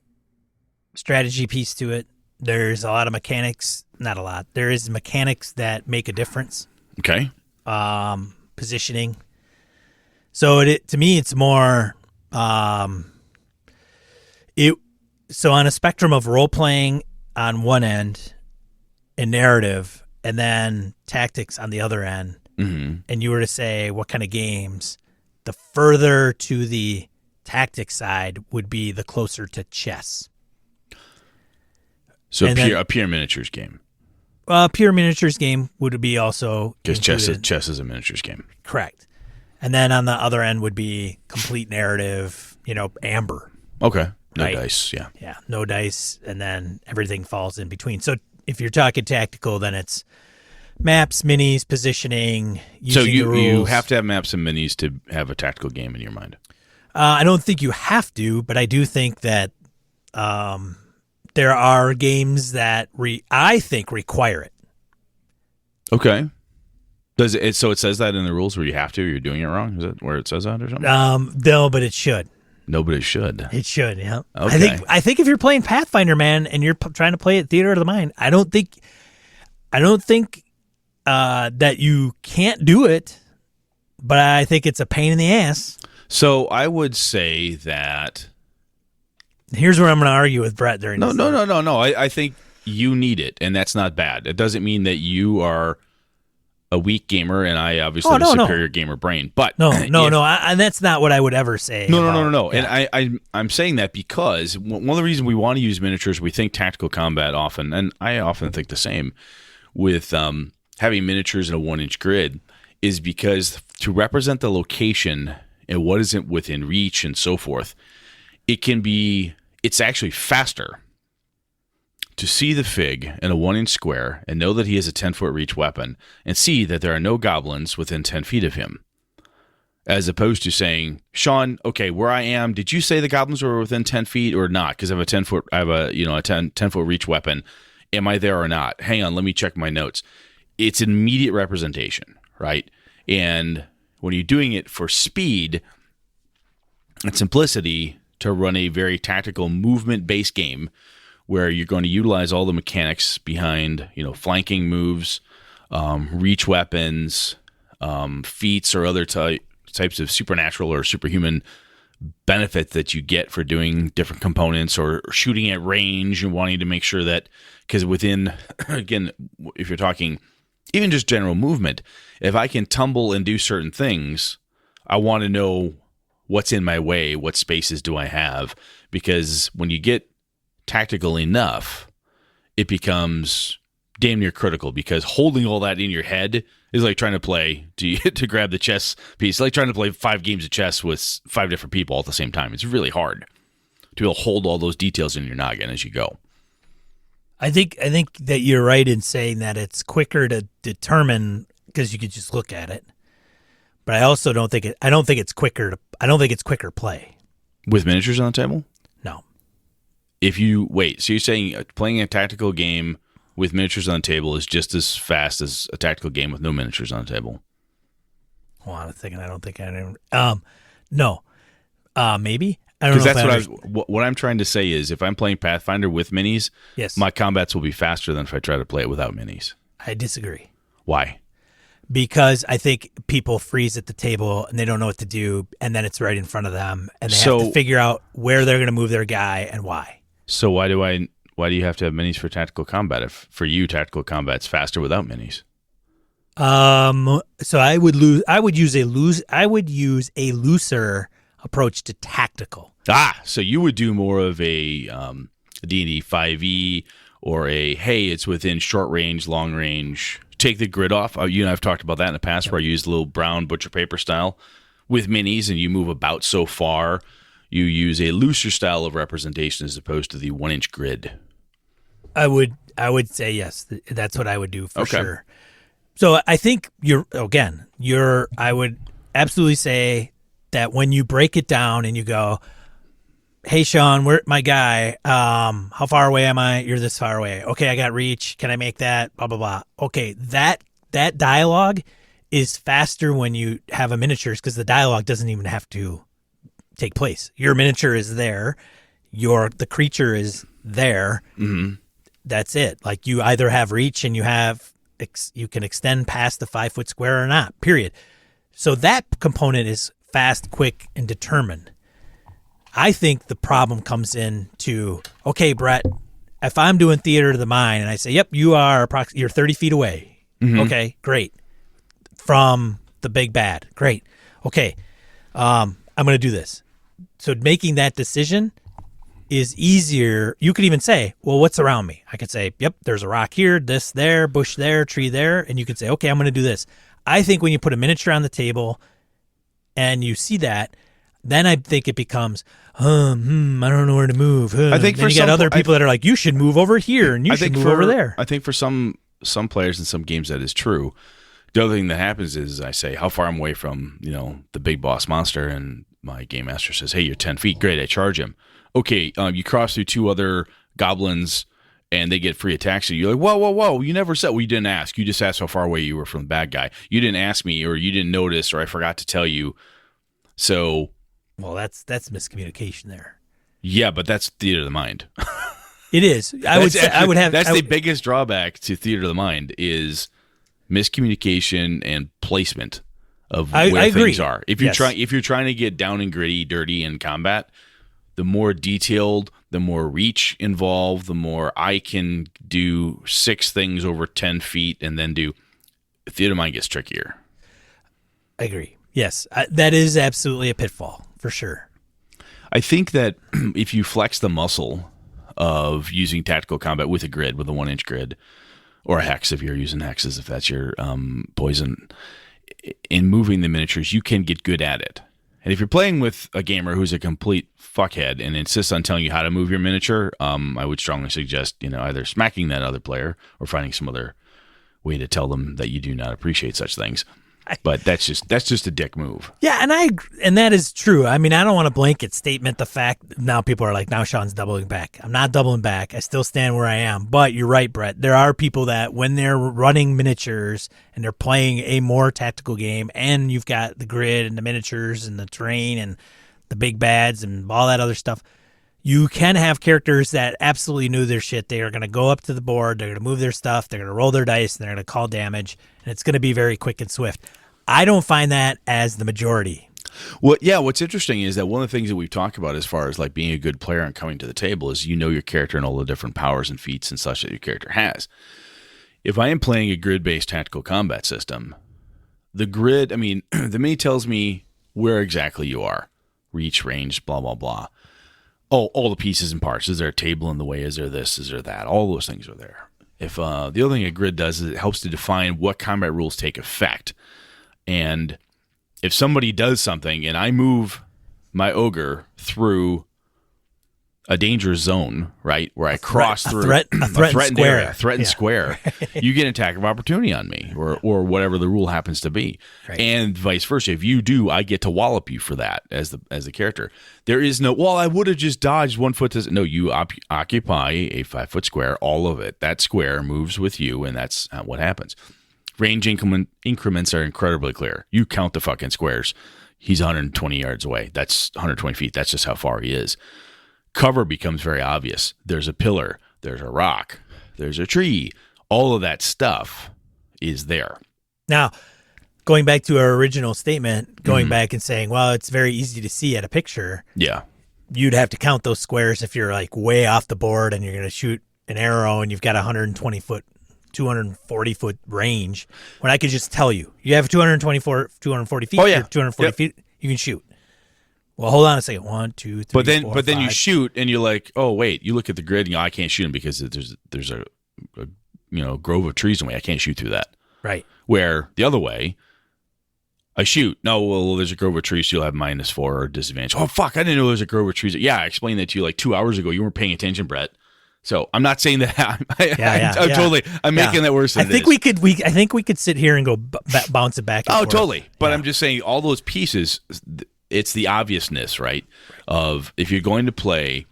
Speaker 1: strategy piece to it. There's a lot of mechanics, not a lot. There is mechanics that make a difference.
Speaker 2: Okay.
Speaker 1: Positioning. So to me, it's more. So on a spectrum of role playing on one end, and narrative, and then tactics on the other end, and you were to say what kind of games, the further to the tactics side would be the closer to chess.
Speaker 2: So
Speaker 1: And
Speaker 2: a pure miniatures game.
Speaker 1: Pure miniatures game would be also
Speaker 2: Because
Speaker 1: included.
Speaker 2: chess is a miniatures game.
Speaker 1: Correct. And then on the other end would be complete narrative, amber.
Speaker 2: Okay. No
Speaker 1: Right.
Speaker 2: dice. Yeah.
Speaker 1: Yeah, no dice, and then everything falls in between. So if you're talking tactical, then it's maps, minis, positioning,
Speaker 2: So
Speaker 1: using the rules.
Speaker 2: you have to have maps and minis to have a tactical game in your mind.
Speaker 1: I don't think you have to, but I do think that there are games that I think require it.
Speaker 2: Okay. Does it? So it says that in the rules where you have to. Or you're doing it wrong. Is that where it says that or something?
Speaker 1: No, but it should.
Speaker 2: Nobody should.
Speaker 1: It should. Yeah.
Speaker 2: Okay.
Speaker 1: I think if you're playing Pathfinder, man, and you're trying to play it Theater of the Mind, I don't think that you can't do it, but I think it's a pain in the ass.
Speaker 2: So I would say that.
Speaker 1: Here's where I'm going to argue with Brett during
Speaker 2: No.
Speaker 1: this.
Speaker 2: I think you need it, and that's not bad. It doesn't mean that you are a weak gamer, and I obviously have a superior gamer brain. But
Speaker 1: No, and that's not what I would ever say.
Speaker 2: No.
Speaker 1: Yeah.
Speaker 2: And I'm saying that because one of the reasons we want to use miniatures, we think tactical combat often, and I often think the same with having miniatures in a 1-inch grid, is because to represent the location and what isn't within reach and so forth, it's actually faster to see the fig in a 1-inch square and know that he has a 10-foot reach weapon and see that there are no goblins within 10 feet of him, as opposed to saying, Sean, okay, where I am, did you say the goblins were within 10 feet or not? Because I have a 10-foot reach weapon. Am I there or not? Hang on, let me check my notes. It's an immediate representation, right? And when you're doing it for speed and simplicity, to run a very tactical movement-based game where you're going to utilize all the mechanics behind, flanking moves, reach weapons, feats, or other types of supernatural or superhuman benefit that you get for doing different components or shooting at range and wanting to make sure that, because within, again, if you're talking even just general movement, if I can tumble and do certain things, I want to know what's in my way, what spaces do I have, because when you get tactical enough, it becomes damn near critical, because holding all that in your head is like trying to play to grab the chess piece, like trying to play 5 games of chess with 5 different people at the same time. It's really hard to be able to hold all those details in your noggin as you go.
Speaker 1: I think that you're right in saying that it's quicker to determine because you could just look at it. But I also don't think it's quicker play.
Speaker 2: With miniatures on the table?
Speaker 1: No.
Speaker 2: If you wait, so you're saying playing a tactical game with miniatures on the table is just as fast as a tactical game with no miniatures on the table?
Speaker 1: Well, I was thinking. I don't think I. No. Maybe. I don't
Speaker 2: Because
Speaker 1: know.
Speaker 2: that's what I'm trying to say is if I'm playing Pathfinder with minis,
Speaker 1: Yes.
Speaker 2: my combats will be faster than if I try to play it without minis.
Speaker 1: I disagree.
Speaker 2: Why?
Speaker 1: Because I think people freeze at the table and they don't know what to do, and then it's right in front of them, and they have to figure out where they're going to move their guy and why.
Speaker 2: So why do you have to have minis for tactical combat? If for you tactical combat's faster without minis?
Speaker 1: So I would use a looser approach to tactical.
Speaker 2: So you would do more of a D&D 5e or it's within short range, long range. Take the grid off. You and I've talked about that in the past, where I used a little brown butcher paper style with minis, and you move about so far. You use a looser style of representation as opposed to the 1-inch grid.
Speaker 1: I would say yes. That's what I would do for sure. So I think I would absolutely say that when you break it down and you go, hey, Sean, where my guy, how far away am I? You're this far away. Okay, I got reach. Can I make that? Blah, blah, blah. Okay, that dialogue is faster when you have a miniatures because the dialogue doesn't even have to take place. Your miniature is there. The creature is there.
Speaker 2: Mm-hmm.
Speaker 1: That's it. Like you either have reach and you can extend past the 5-foot square or not, period. So that component is fast, quick, and determined. I think the problem comes in to, okay, Brett, if I'm doing Theater of the Mind and I say, yep, you're 30 feet away.
Speaker 2: Mm-hmm.
Speaker 1: Okay, great. From the big bad. Great. Okay. I'm going to do this. So making that decision is easier. You could even say, well, what's around me? I could say, yep, there's a rock here, this there, bush there, tree there. And you could say, okay, I'm going to do this. I think when you put a miniature on the table and you see that, then I think it becomes, I don't know where to move.
Speaker 2: I think
Speaker 1: then
Speaker 2: for
Speaker 1: you got other people that are like, you should move over here and you should move over there.
Speaker 2: I think for some players in some games that is true. The other thing that happens is I say, how far I'm away from, the big boss monster, and my game master says, hey, you're 10 feet. Great, I charge him. Okay, you cross through 2 other goblins, and they get free attacks. So you're like, whoa, you never said, well, you didn't ask. You just asked how far away you were from the bad guy. You didn't ask me, or you didn't notice, or I forgot to tell you. So...
Speaker 1: Well, that's miscommunication there.
Speaker 2: Yeah, but that's theater of the mind.
Speaker 1: It is. That's
Speaker 2: the biggest drawback to theater of the mind is miscommunication and placement of where things are. If you're trying to get down and gritty, dirty in combat, the more detailed, the more reach involved, the more I can do 6 things over 10 feet and then do. Theater of mind gets trickier.
Speaker 1: I agree. Yes, that is absolutely a pitfall for sure.
Speaker 2: I think that if you flex the muscle of using tactical combat with a grid, with a 1-inch grid, or a hex if you're using hexes, if that's your poison, in moving the miniatures, you can get good at it. And if you're playing with a gamer who's a complete fuckhead and insists on telling you how to move your miniature, I would strongly suggest either smacking that other player or finding some other way to tell them that you do not appreciate such things. But that's just a dick move.
Speaker 1: Yeah, and that is true. I mean, I don't want to blanket statement the fact now people are like, now Sean's doubling back. I'm not doubling back. I still stand where I am. But you're right, Brett. There are people that when they're running miniatures and they're playing a more tactical game, and you've got the grid and the miniatures and the terrain and the big bads and all that other stuff, you can have characters that absolutely knew their shit. They are going to go up to the board, they're going to move their stuff, they're going to roll their dice, and they're going to call damage, and it's going to be very quick and swift. I don't find that as the majority.
Speaker 2: Well, yeah, what's interesting is that one of the things that we've talked about as far as like being a good player and coming to the table is your character and all the different powers and feats and such that your character has. If I am playing a grid-based tactical combat system, the grid, the mini tells me where exactly you are. Reach, range, blah, blah, blah. Oh, all the pieces and parts. Is there a table in the way? Is there this? Is there that? All those things are there. If the other thing a grid does is it helps to define what combat rules take effect. And if somebody does something and I move my ogre through a dangerous zone, right, where I cross through a threatened area, square, you get an attack of opportunity on me or whatever the rule happens to be. Right. And vice versa. If you do, I get to wallop you for that as the character. There is no, well, I would have just dodged 1 foot. No, you occupy a 5-foot square, all of it. That square moves with you, and that's what happens. Range increments are incredibly clear. You count the fucking squares. He's 120 yards away. That's 120 feet. That's just how far he is. Cover becomes very obvious. There's a pillar. There's a rock. There's a tree. All of that stuff is there.
Speaker 1: Now, going back to our original statement, going back and saying, well, it's very easy to see at a picture.
Speaker 2: Yeah.
Speaker 1: You'd have to count those squares if you're like way off the board and you're going to shoot an arrow and you've got 120-foot 240-foot range, when I could just tell you have 240 feet, 240 feet, you can shoot. Well, hold on a second. 1, 2, 3,
Speaker 2: but then,
Speaker 1: 4,
Speaker 2: but then
Speaker 1: 5.
Speaker 2: you shoot and you're like, oh wait, you look at the grid and I can't shoot him because there's a grove of trees in the way. I can't shoot through that.
Speaker 1: Right.
Speaker 2: Where the other way, I shoot. No, well, there's a grove of trees, so you'll have -4 or disadvantage. Oh fuck, I didn't know there's a grove of trees. Yeah, I explained that to you like 2 hours ago. You weren't paying attention, Brett. So I'm not saying that. I'm making that worse.
Speaker 1: I think we could sit here and go bounce it back. And forth.
Speaker 2: Totally. But I'm just saying all those pieces. It's the obviousnly, right? Of if you're going to play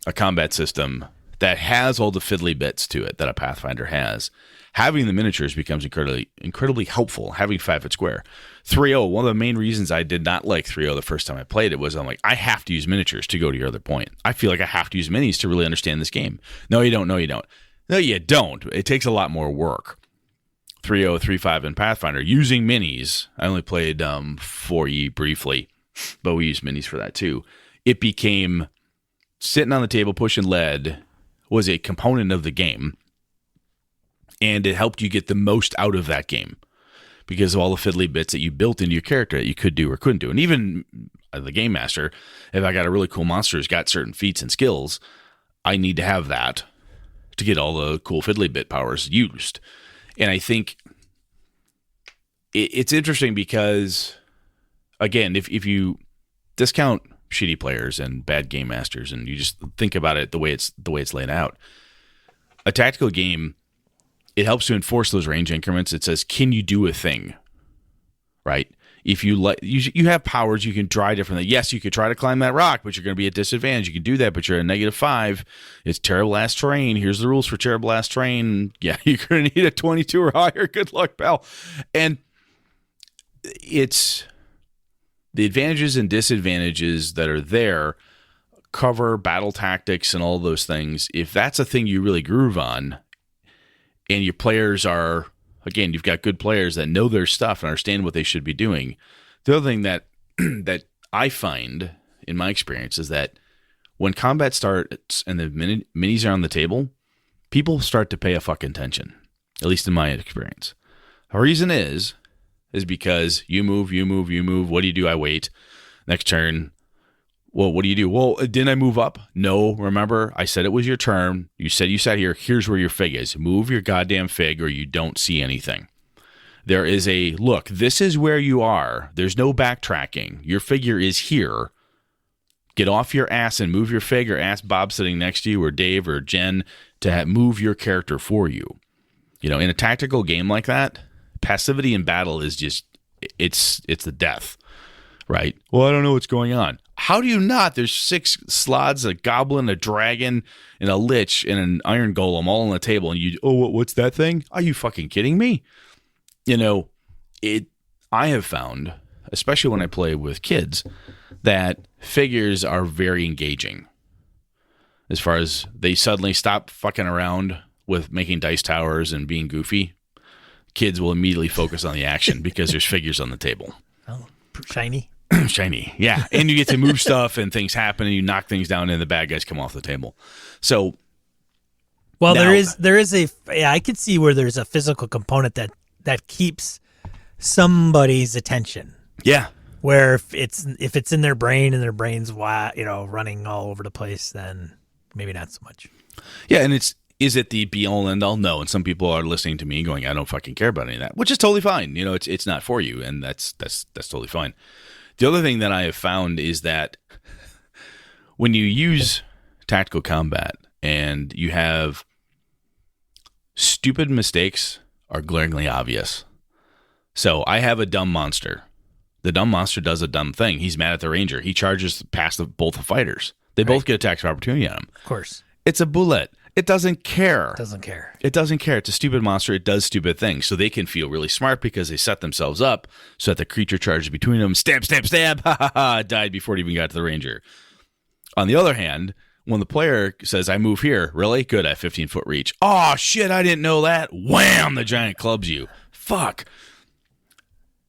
Speaker 2: a combat system that has all the fiddly bits to it that a Pathfinder has, having the miniatures becomes incredibly helpful. Having 5-foot square. 3.0, one of the main reasons I did not like 3.0 the first time I played it was I'm like, I have to use miniatures to go to your other point. I feel like I have to use minis to really understand this game. No, you don't. No, you don't. It takes a lot more work. 3.0, 3.5 in Pathfinder. Using minis, I only played 4E briefly, but we used minis for that too. It became sitting on the table, pushing lead was a component of the game, and it helped you get the most out of that game. because of all the fiddly bits that you built into your character that you could do or couldn't do. And even the game master, if I got a really cool monster who's got certain feats and skills, I need to have that to get all the cool fiddly bit powers used. And I think it's interesting because, again, if you discount shitty players and bad game masters and you just think about it the way it's laid out, a tactical game, it helps to enforce those range increments. It says, can you do a thing? Right? If you have powers, you can try different things. Yes, you could try to climb that rock, but you're going to be at disadvantage. You can do that, but you're at -5. It's terrible ass terrain. Here's the rules for terrible ass terrain. Yeah, you're going to need a 22 or higher. Good luck, pal. And it's the advantages and disadvantages that are there cover battle tactics and all those things. If that's a thing you really groove on, and your players are, again, you've got good players that know their stuff and understand what they should be doing. The other thing that that I find in my experience is that when combat starts and the minis are on the table, people start to pay a fucking attention, at least in my experience. The reason is because you move. What do you do? I wait. Next turn. Well, what do you do? Well, didn't I move up? No, remember, I said it was your turn. You said you sat here. Here's where your fig is. Move your goddamn fig or you don't see anything. There is a, look, this is where you are. There's no backtracking. Your figure is here. Get off your ass and move your fig, or ask Bob sitting next to you or Dave or Jen to move your character for you. You know, in a tactical game like that, passivity in battle is just, it's the death, right? Well, I don't know what's going on. How do you not? There's 6 slots, a goblin, a dragon, and a lich, and an iron golem all on the table, and you, what's that thing? Are you fucking kidding me? You know, I have found, especially when I play with kids, that figures are very engaging. As far as they suddenly stop fucking around with making dice towers and being goofy, kids will immediately focus on the action because there's figures on the table.
Speaker 1: Oh, shiny.
Speaker 2: Shiny, yeah. And you get to move stuff and things happen and you knock things down and the bad guys come off the table. So,
Speaker 1: well,
Speaker 2: now,
Speaker 1: there is I could see where there's a physical component that keeps somebody's attention.
Speaker 2: Yeah.
Speaker 1: Where if it's in their brain and their brain's running all over the place, then maybe not so much.
Speaker 2: Yeah, and is it the be all and end all? No. And some people are listening to me going, I don't fucking care about any of that, which is totally fine. You know, it's not for you, and that's totally fine. The other thing that I have found is that when you use tactical combat and you have stupid mistakes are glaringly obvious. So I have a dumb monster. The dumb monster does a dumb thing. He's mad at the ranger. He charges past both the fighters. They both get attacks of opportunity on him.
Speaker 1: Of course.
Speaker 2: It's a bullet. It doesn't care.
Speaker 1: Doesn't care.
Speaker 2: It doesn't care. It's a stupid monster. It does stupid things. So they can feel really smart because they set themselves up so that the creature charges between them. Stab, stab, stab. Ha, ha, ha. Died before it even got to the ranger. On the other hand, when the player says, I move here. Really? Good. I have 15-foot reach. Oh, shit. I didn't know that. Wham! The giant clubs you. Fuck.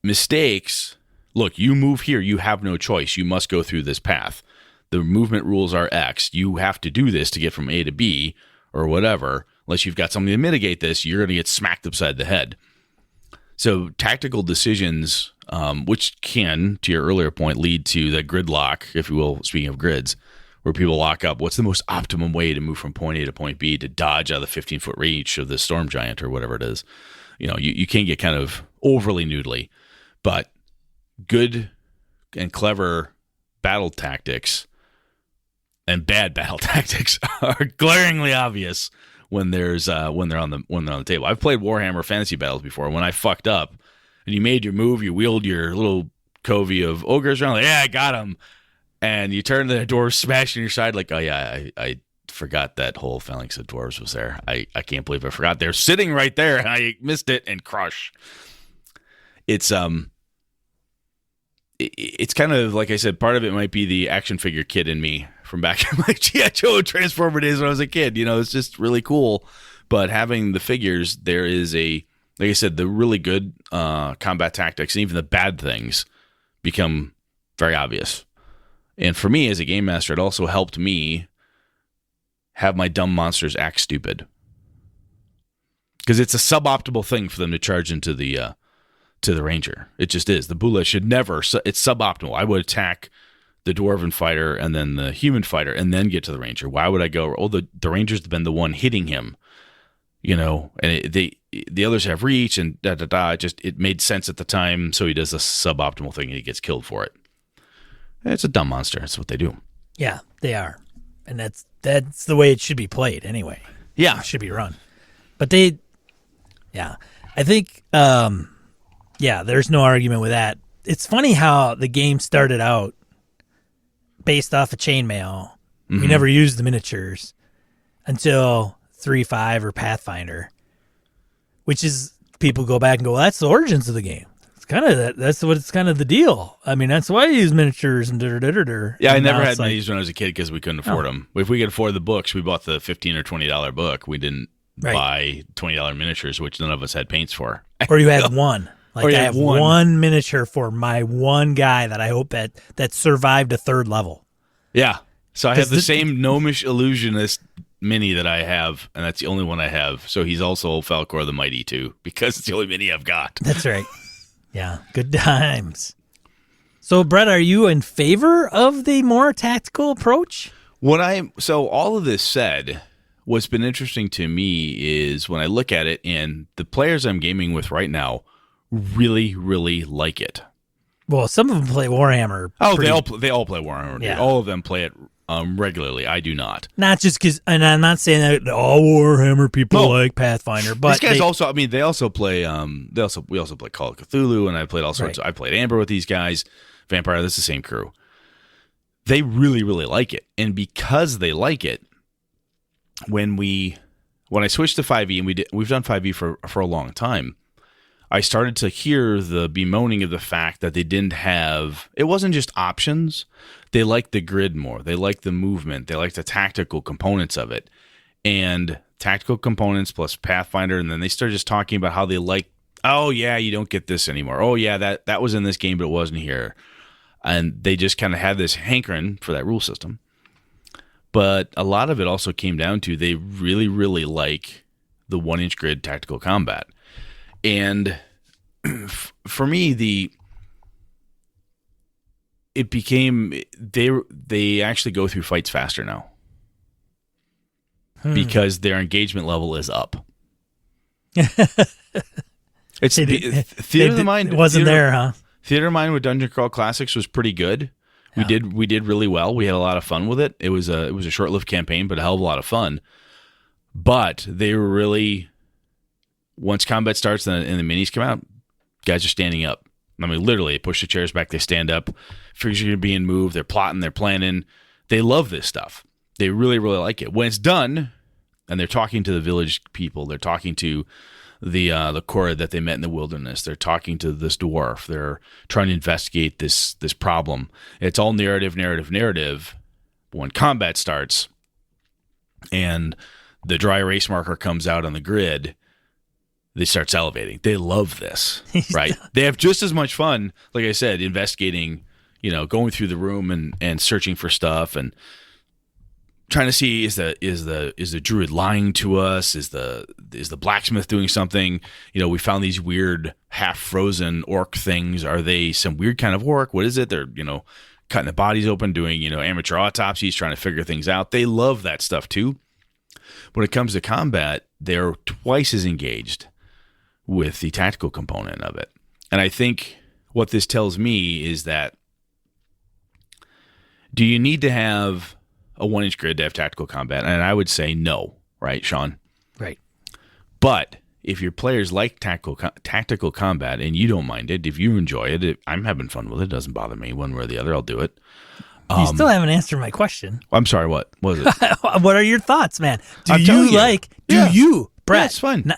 Speaker 2: Mistakes. Look, you move here. You have no choice. You must go through this path. The movement rules are X. You have to do this to get from A to B or whatever. Unless you've got something to mitigate this, you're going to get smacked upside the head. So tactical decisions, which can, to your earlier point, lead to the gridlock, if you will, speaking of grids, where people lock up. What's the most optimum way to move from point A to point B to dodge out of the 15-foot reach of the storm giant or whatever it is? You know, you can't get kind of overly noodly, but good and clever battle tactics and bad battle tactics are glaringly obvious when they're on the table. I've played Warhammer fantasy battles before. When I fucked up and you made your move, you wheeled your little covey of ogres around, like, yeah, I got him. And you turn the dwarves smashing your side, like, oh yeah, I forgot that whole phalanx of dwarves was there. I can't believe I forgot. They're sitting right there and I missed it and crush. It's kind of, like I said, part of it might be the action figure kid in me from back in my G.I. Joe Transformer days when I was a kid. You know, it's just really cool. But having the figures, there is like I said, the really good combat tactics and even the bad things become very obvious. And for me as a game master, it also helped me have my dumb monsters act stupid. Because it's a suboptimal thing for them to charge into the to the ranger. It just is. The Bula should never. It's suboptimal. I would attack the dwarven fighter and then the human fighter and then get to the ranger. Why would I go? Oh, the ranger's been the one hitting him, and the others have reach and it made sense at the time. So he does a suboptimal thing and he gets killed for it. It's a dumb monster. That's what they do.
Speaker 1: Yeah, they are. And that's the way it should be played anyway.
Speaker 2: Yeah.
Speaker 1: It should be run. But I think, there's no argument with that. It's funny how the game started out based off of chainmail. We never used the miniatures until 3.5 or Pathfinder, which is people go back and go, well, that's the origins of the game. It's kind of that's what it's kind of the deal. I mean, that's why you use miniatures and
Speaker 2: Yeah, I never had minis when I was a kid because we couldn't afford them. If we could afford the books, we bought the $15 or $20 book. We didn't buy $20 miniatures, which none of us had paints for.
Speaker 1: Or you had one. Like I have one miniature for my one guy that I hope that survived a 3rd level.
Speaker 2: Yeah. So I have the same Gnomish Illusionist mini that I have, and that's the only one I have. So he's also Falcor the Mighty too, because it's the only mini I've got.
Speaker 1: That's right. Yeah, good times. So, Brett, are you in favor of the more tactical approach?
Speaker 2: So all of this said, what's been interesting to me is when I look at it, and the players I'm gaming with right now really, really like it.
Speaker 1: Well, some of them play Warhammer.
Speaker 2: Oh, they all play Warhammer.
Speaker 1: Yeah.
Speaker 2: All of them play it regularly. I do not.
Speaker 1: Not just because, and I'm not saying that all Warhammer people like Pathfinder, but
Speaker 2: these guys they also play. We also play Call of Cthulhu, and I played all sorts. I played Amber with these guys. Vampire. That's the same crew. They really, really like it, and because they like it, when I switched to 5e, and we've done 5e for a long time. I started to hear the bemoaning of the fact that they didn't have, it wasn't just options. They liked the grid more. They liked the movement. They liked the tactical components of it. And tactical components plus Pathfinder. And then they started just talking about how they like, oh yeah, you don't get this anymore. Oh yeah, that was in this game, but it wasn't here. And they just kind of had this hankering for that rule system. But a lot of it also came down to they really, really like the 1-inch grid tactical combat. And for me, it became they actually go through fights faster now because their engagement level is up. It's Theater of the Mind.
Speaker 1: It wasn't there, huh?
Speaker 2: Theater of Mind with Dungeon Crawl Classics was pretty good. Yeah. We did really well. We had a lot of fun with it. It was a short-lived campaign, but a hell of a lot of fun. But they were really. Once combat starts and the minis come out, guys are standing up. I mean, literally, they push the chairs back, they stand up, figures are being moved, they're plotting, they're planning. They love this stuff. They really, really like it. When it's done, and they're talking to the village people, they're talking to the Korra that they met in the wilderness, they're talking to this dwarf, they're trying to investigate this problem. It's all narrative. But when combat starts, and the dry erase marker comes out on the grid, they start salivating. They love this, right? They have just as much fun, like I said, investigating, going through the room and searching for stuff and trying to see is the druid lying to us? Is the blacksmith doing something? We found these weird half frozen orc things. Are they some weird kind of orc? What is it? They're cutting the bodies open, doing amateur autopsies, trying to figure things out. They love that stuff too. When it comes to combat, they're twice as engaged with the tactical component of it. And I think what this tells me is that do you need to have a 1-inch grid to have tactical combat? And I would say no, right, Sean?
Speaker 1: Right.
Speaker 2: But if your players like tactical combat and you don't mind it, if you enjoy it, I'm having fun with it. It doesn't bother me one way or the other. I'll do it.
Speaker 1: You still haven't answered my question.
Speaker 2: I'm sorry, what was it?
Speaker 1: What are your thoughts, man? Do
Speaker 2: Yeah.
Speaker 1: you, Brett?
Speaker 2: Yeah, it's fine.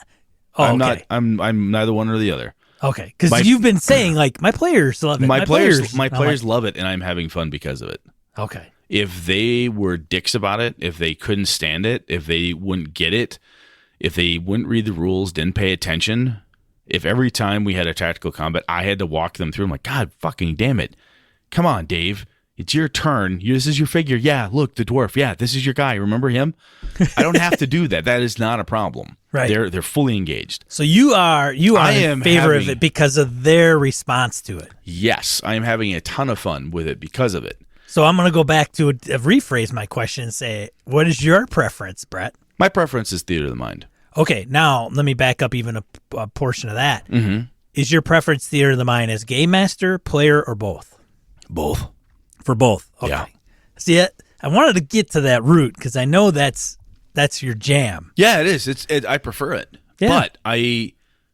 Speaker 1: Okay.
Speaker 2: I'm neither one or the other.
Speaker 1: Okay, because you've been saying my players love it.
Speaker 2: My players love it, and I'm having fun because of it.
Speaker 1: Okay.
Speaker 2: If they were dicks about it, if they couldn't stand it, if they wouldn't get it, if they wouldn't read the rules, didn't pay attention, if every time we had a tactical combat, I had to walk them through, I'm like, God fucking damn it. Come on, Dave. It's your turn. This is your figure. Yeah, look, the dwarf. Yeah, this is your guy. Remember him? I don't have to do that. That is not a problem.
Speaker 1: Right.
Speaker 2: They're fully engaged.
Speaker 1: So you are in favor of
Speaker 2: having-
Speaker 1: it because of their response to it.
Speaker 2: Yes, I am having a ton of fun with it because of it.
Speaker 1: So I'm going to go back to rephrase my question and say, what is your preference, Brett?
Speaker 2: My preference is theater of the mind.
Speaker 1: Okay, now let me back up even a portion of that.
Speaker 2: Mm-hmm.
Speaker 1: Is your preference theater of the mind as game master, player, or both?
Speaker 2: Both.
Speaker 1: For both. Okay.
Speaker 2: Yeah.
Speaker 1: See, I wanted to get to that root because I know that's your jam.
Speaker 2: Yeah, it is. I prefer it.
Speaker 1: Yeah.
Speaker 2: But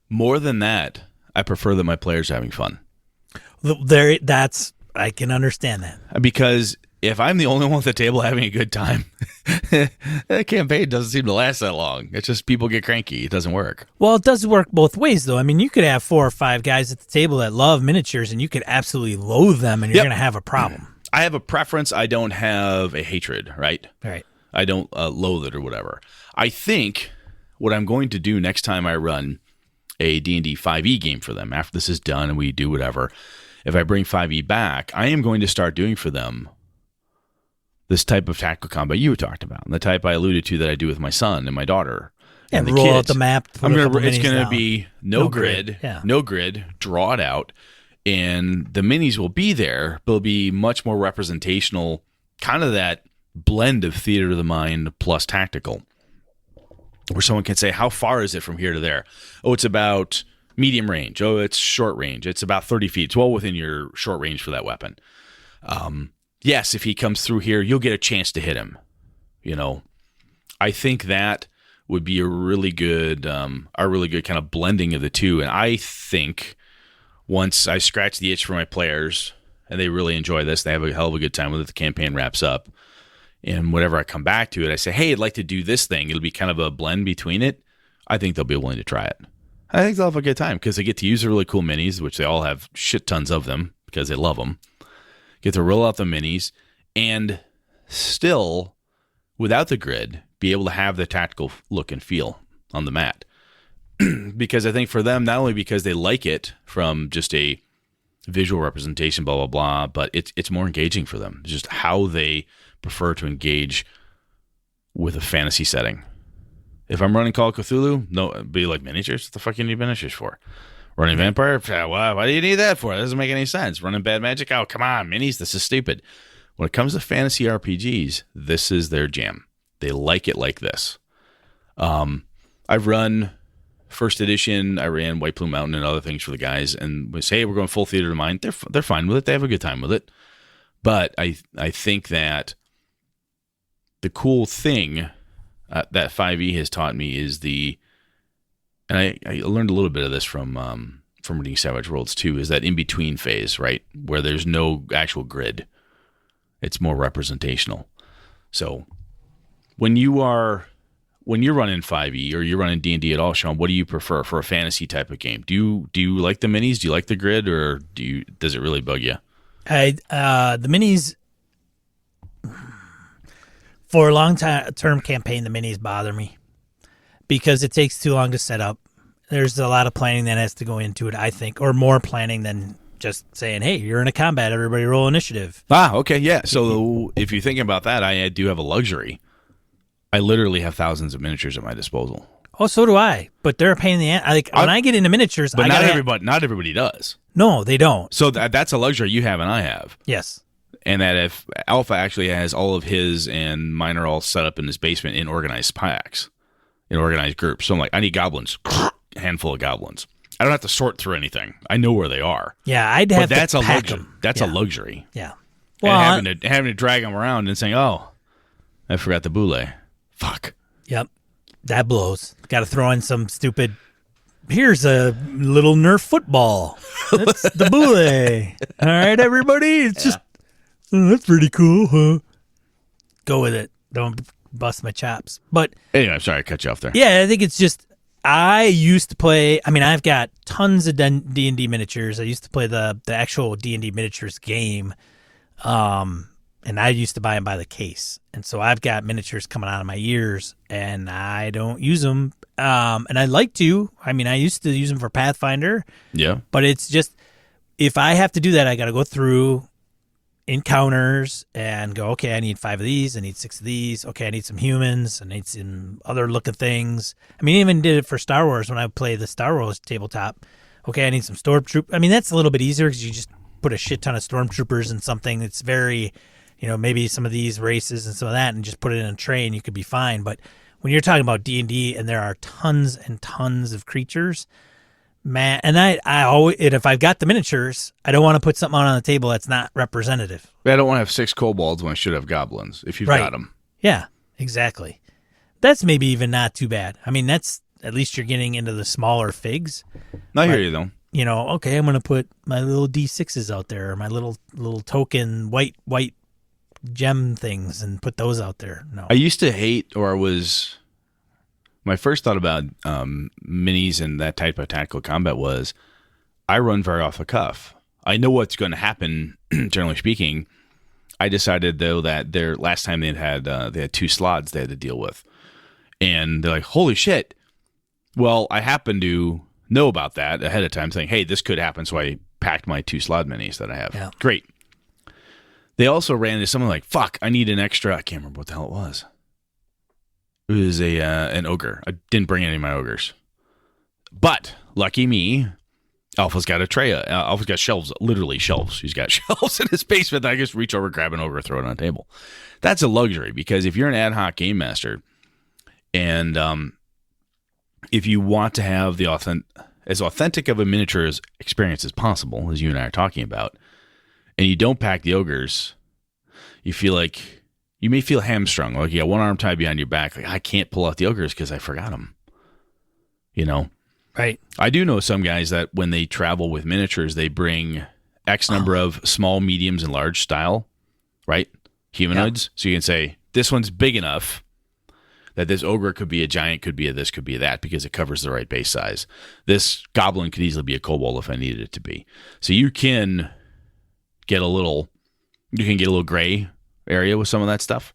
Speaker 2: more than that, I prefer that my players are having fun.
Speaker 1: I can understand that.
Speaker 2: Because if I'm the only one at the table having a good time, that campaign doesn't seem to last that long. It's just people get cranky. It doesn't work.
Speaker 1: Well, it does work both ways, though. I mean, you could have 4 or 5 guys at the table that love miniatures, and you could absolutely loathe them, and you're going to have a problem.
Speaker 2: I have a preference. I don't have a hatred, right?
Speaker 1: Right.
Speaker 2: I don't loathe it or whatever. I think what I'm going to do next time I run a D&D 5e game for them, after this is done and we do whatever, if I bring 5e back, I am going to start doing for them this type of tactical combat you talked about, and the type I alluded to that I do with my son and my daughter.
Speaker 1: And
Speaker 2: the
Speaker 1: roll
Speaker 2: kids.
Speaker 1: out the map.
Speaker 2: It's
Speaker 1: going
Speaker 2: going to be no grid,
Speaker 1: Yeah.
Speaker 2: no grid, draw it out, and the minis will be there, but it'll be much more representational, kind of that blend of theater of the mind plus tactical, where someone can say, how far is it from here to there? Oh, it's about medium range. Oh, it's short range. It's about 30 feet. It's well within your short range for that weapon. Yes, if he comes through here, you'll get a chance to hit him. I think that would be a really good kind of blending of the two. And I think once I scratch the itch for my players and they really enjoy this, they have a hell of a good time with it, the campaign wraps up. And whenever I come back to it, I say, hey, I'd like to do this thing. It'll be kind of a blend between it. I think they'll be willing to try it. I think they'll have a good time because they get to use the really cool minis, which they all have shit tons of them because they love them. Get to roll out the minis and still, without the grid, be able to have the tactical look and feel on the mat. Because I think for them, not only because they like it from just a visual representation, blah, blah, blah, but it's more engaging for them. It's just how they prefer to engage with a fantasy setting. If I'm running Call of Cthulhu, no, it'd be like miniatures. What the fuck you need miniatures for? Running Vampire? Why do you need that for? It doesn't make any sense. Running Bad Magic? Oh, come on, minis. This is stupid. When it comes to fantasy RPGs, this is their jam. They like it like this. I've run first edition. I ran White Plume Mountain and other things for the guys, and we say, hey, we're going full theater of mind. They're fine with it. They have a good time with it. But I think that the cool thing that 5e has taught me is and I learned a little bit of this from reading Savage Worlds too, is that in-between phase, right? Where there's no actual grid. It's more representational. So when you're running 5e or you're running D&D at all, Sean, what do you prefer for a fantasy type of game? Do you like the minis? Do you like the grid, or does it really bug you?
Speaker 1: The minis, for a long-term campaign, the minis bother me because it takes too long to set up. There's a lot of planning that has to go into it, I think, or more planning than just saying, hey, you're in a combat, everybody roll initiative.
Speaker 2: Okay, yeah. So if you're thinking about that, I do have a luxury. I literally have thousands of miniatures at my disposal.
Speaker 1: Oh, so do I. But they're a pain in the ass. When I get into miniatures,
Speaker 2: but not everybody does.
Speaker 1: No, they don't.
Speaker 2: So that's a luxury you have and I have.
Speaker 1: Yes.
Speaker 2: And that if Alpha actually has all of his and mine are all set up in his basement in organized packs, in organized groups. So I'm like, I need goblins. A handful of goblins. I don't have to sort through anything. I know where they are.
Speaker 1: Yeah, I'd have to pack them.
Speaker 2: That's a luxury.
Speaker 1: Yeah.
Speaker 2: Well, and having to drag them around and saying, oh, I forgot the boule. Fuck.
Speaker 1: Yep. That blows. Got to throw in some stupid, here's a little Nerf football. That's the boule. All right, everybody. It's just, that's pretty cool, huh? Go with it. Don't bust my chops. But
Speaker 2: anyway, I'm sorry I cut you off there.
Speaker 1: Yeah, I think it's just, I used to play, I've got tons of D&D miniatures. I used to play the actual D&D miniatures game. And I used to buy them by the case. And so I've got miniatures coming out of my ears, and I don't use them. And I like to. I used to use them for Pathfinder.
Speaker 2: Yeah.
Speaker 1: But it's just, if I have to do that, I got to go through encounters and go, okay, I need 5 of these, I need 6 of these, okay, I need some humans, I need some other looking things. I mean, I even did it for Star Wars when I play the Star Wars tabletop. Okay, I need some stormtroopers. I mean, that's a little bit easier because you just put a shit ton of stormtroopers in something that's very, maybe some of these races and some of that, and just put it in a tray and you could be fine. But when you're talking about D&D and there are tons and tons of creatures, man, and I always, if I've got the miniatures, I don't want to put something on the table that's not representative.
Speaker 2: I don't want to have 6 kobolds when I should have goblins, if you've got them.
Speaker 1: Yeah, exactly. That's maybe even not too bad. I mean, that's, at least you're getting into the smaller figs.
Speaker 2: I hear you, though.
Speaker 1: Okay, I'm going to put my little D6s out there, or my little token white gem things, and put those out there. No.
Speaker 2: I used to hate, my first thought about minis and that type of tactical combat was, I run very off the cuff. I know what's going to happen, generally speaking. I decided, though, that last time they had 2 slots they had to deal with. And they're like, holy shit. Well, I happen to know about that ahead of time, saying, hey, this could happen, so I packed my 2 slot minis that I have.
Speaker 1: Yeah.
Speaker 2: Great. They also ran into something like, fuck, I need an extra, I can't remember what the hell it was. It was an ogre. I didn't bring any of my ogres. But, lucky me, Alpha's got a tray. Alpha's got shelves, literally shelves. He's got shelves in his basement that I just reach over, grab an ogre, throw it on a table. That's a luxury, because if you're an ad hoc game master, and if you want to have as authentic of a miniature experience as possible, as you and I are talking about, and you don't pack the ogres, you feel like you may feel hamstrung, like you got one arm tied behind your back, like I can't pull out the ogres because I forgot them.
Speaker 1: Right.
Speaker 2: I do know some guys that when they travel with miniatures, they bring X number of small, mediums, and large style, right? Humanoids. Yep. So you can say, this one's big enough that this ogre could be a giant, could be a this, could be a that, because it covers the right base size. This goblin could easily be a kobold if I needed it to be. So you can get a little gray area with some of that stuff.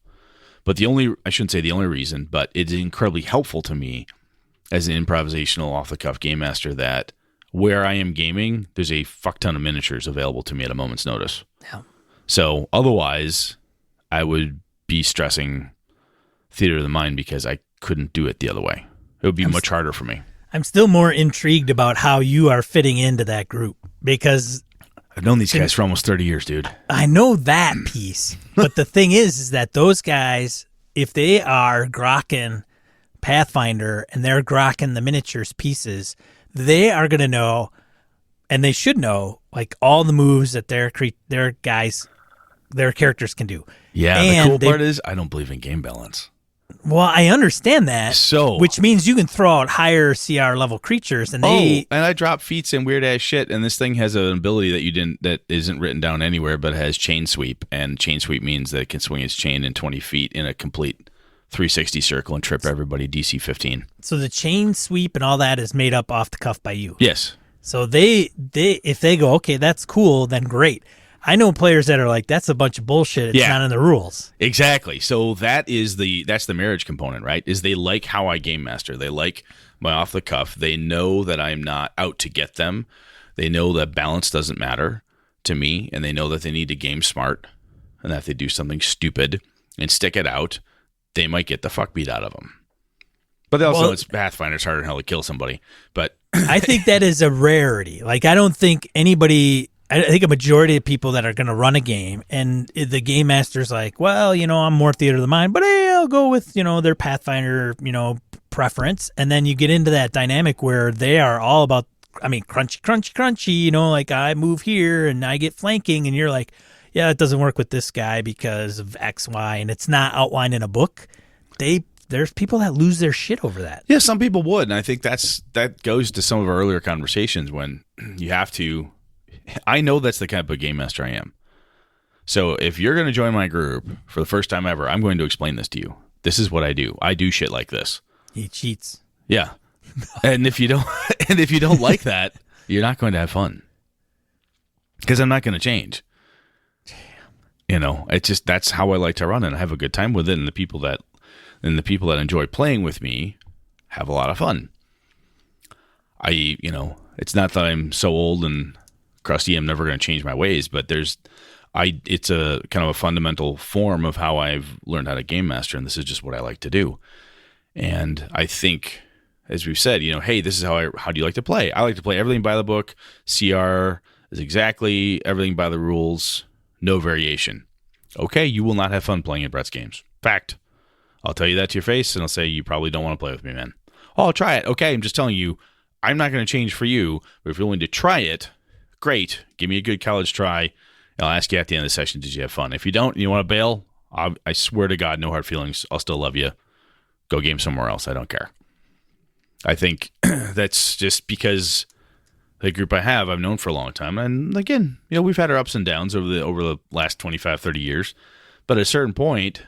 Speaker 2: But I shouldn't say the only reason, but it's incredibly helpful to me as an improvisational off-the-cuff game master that where I am gaming, there's a fuck ton of miniatures available to me at a moment's notice.
Speaker 1: Yeah.
Speaker 2: So otherwise, I would be stressing theater of the mind because I couldn't do it the other way. It would be much harder for me.
Speaker 1: I'm still more intrigued about how you are fitting into that group, because
Speaker 2: I've known these guys for almost 30 years, dude.
Speaker 1: I know that piece. But the thing is that those guys, if they are grokking Pathfinder and they're grokking the miniatures pieces, they are going to know, and they should know, like all the moves that their characters can do.
Speaker 2: Yeah,
Speaker 1: and
Speaker 2: the cool part is I don't believe in game balance.
Speaker 1: Well, I understand that.
Speaker 2: So,
Speaker 1: which means you can throw out higher CR level creatures, and
Speaker 2: and I drop feats and weird ass shit, and this thing has an ability that isn't written down anywhere, but has chain sweep, and chain sweep means that it can swing its chain in 20 feet in a complete 360 circle and trip everybody DC 15.
Speaker 1: So the chain sweep and all that is made up off the cuff by you.
Speaker 2: Yes.
Speaker 1: So they if they go, okay, that's cool, then great. I know players that are like, that's a bunch of bullshit. It's not in the rules.
Speaker 2: Exactly. So that's the marriage component, right? Is they like how I game master. They like my off the cuff. They know that I'm not out to get them. They know that balance doesn't matter to me, and they know that they need to game smart, and that if they do something stupid and stick it out, they might get the fuck beat out of them. But they also know it's Pathfinder. It's harder than hell to kill somebody. But
Speaker 1: I think that is a rarity. Like, I don't think I think a majority of people that are going to run a game, and the game master's like, well, I'm more theater of the mind, but hey, I'll go with, their Pathfinder, preference. And then you get into that dynamic where they are all about, crunchy, like I move here and I get flanking, and you're like, yeah, it doesn't work with this guy because of X, Y, and it's not outlined in a book. There's people that lose their shit over that.
Speaker 2: Yeah, some people would, and I think that goes to some of our earlier conversations when you have to. I know that's the kind of game master I am. So if you're going to join my group for the first time ever, I'm going to explain this to you. This is what I do. I do shit like this.
Speaker 1: He cheats.
Speaker 2: Yeah. And if you don't like that, you're not going to have fun. Because I'm not going to change. Damn. It's just, that's how I like to run, and I have a good time with it, and the people that enjoy playing with me have a lot of fun. It's not that I'm so old and crusty, I'm never going to change my ways, but there's It's a kind of a fundamental form of how I've learned how to game master, and this is just what I like to do. And I think, as we've said, hey, this is how do you like to play? I like to play everything by the book. CR is exactly everything by the rules, no variation. Okay, you will not have fun playing at Brett's games. Fact. I'll tell you that to your face, and I'll say you probably don't want to play with me, man. Oh, I'll try it. Okay, I'm just telling you, I'm not going to change for you, but if you're willing to try it, great. Give me a good college try, and I'll ask you at the end of the session, did you have fun? If you don't, and you want to bail, I swear to God, no hard feelings. I'll still love you. Go game somewhere else. I don't care. I think that's just because the group I have, I've known for a long time. And again, we've had our ups and downs over the last 25, 30 years. But at a certain point,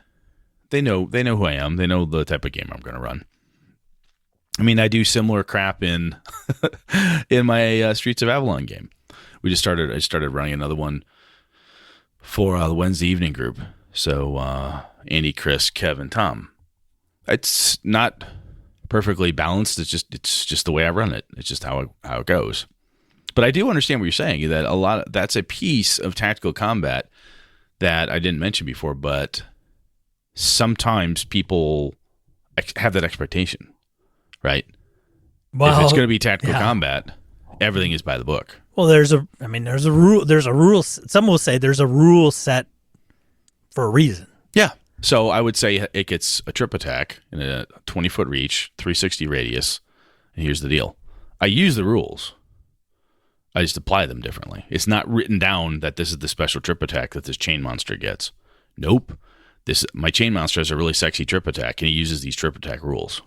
Speaker 2: they know who I am. They know the type of game I'm going to run. I mean, I do similar crap in my Streets of Avalon game. I started running another one for the Wednesday evening group. So Andy, Chris, Kev, and Tom. It's not perfectly balanced. It's just the way I run it. It's just how it goes. But I do understand what you're saying. That that's a piece of tactical combat that I didn't mention before. But sometimes people have that expectation, right? Well, if it's going to be tactical combat, everything is by the book.
Speaker 1: Well, there's a rule. There's a rule. Some will say there's a rule set for a reason.
Speaker 2: Yeah. So I would say it gets a trip attack in a 20-foot reach, 360 radius. And here's the deal. I use the rules. I just apply them differently. It's not written down that this is the special trip attack that this chain monster gets. Nope. My chain monster has a really sexy trip attack, and he uses these trip attack rules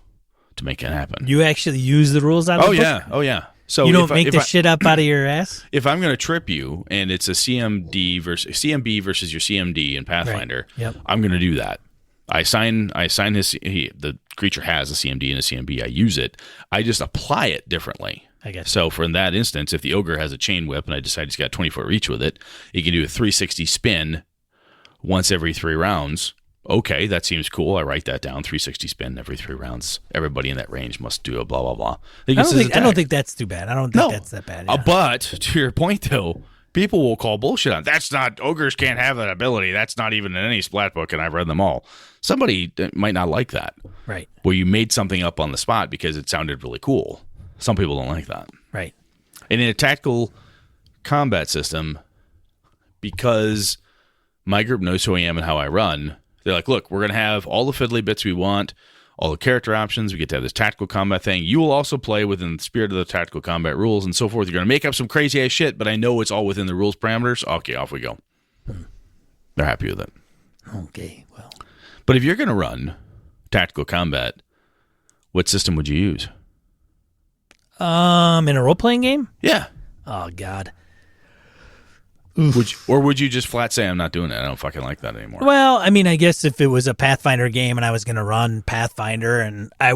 Speaker 2: to make it happen.
Speaker 1: You actually use the rules out of the book?
Speaker 2: Oh, yeah. So
Speaker 1: you don't make this shit up out of your ass?
Speaker 2: If I'm going to trip you, and it's a CMB versus your CMD in Pathfinder,
Speaker 1: right. Yep.
Speaker 2: I'm going to do that. I assign the creature has a CMD and a CMB. I use it. I just apply it differently.
Speaker 1: I guess.
Speaker 2: So for in that instance, if the ogre has a chain whip and I decide he's got a 20-foot reach with it, he can do a 360 spin once every 3 rounds. Okay, that seems cool. I write that down. 360 spin every 3 rounds. Everybody in that range must do a blah, blah, blah.
Speaker 1: I don't think that's too bad. I don't think that's that bad. Yeah.
Speaker 2: But to your point, though, people will call bullshit on that's not, ogres can't have that ability. That's not even in any splat book, and I've read them all. Somebody might not like that.
Speaker 1: Right.
Speaker 2: Where you made something up on the spot because it sounded really cool. Some people don't like that.
Speaker 1: Right.
Speaker 2: And in a tactical combat system, because my group knows who I am and how I run, they're like, look, we're going to have all the fiddly bits we want, all the character options. We get to have this tactical combat thing. You will also play within the spirit of the tactical combat rules and so forth. You're going to make up some crazy ass shit, but I know it's all within the rules parameters. Okay, off we go. They're happy with it.
Speaker 1: Okay, well.
Speaker 2: But if you're going to run tactical combat, what system would you use?
Speaker 1: In a role-playing game?
Speaker 2: Yeah.
Speaker 1: Oh, God.
Speaker 2: Would you just flat say, I'm not doing it? I don't fucking like that anymore.
Speaker 1: Well, I mean, I guess if it was a Pathfinder game and I was going to run Pathfinder and I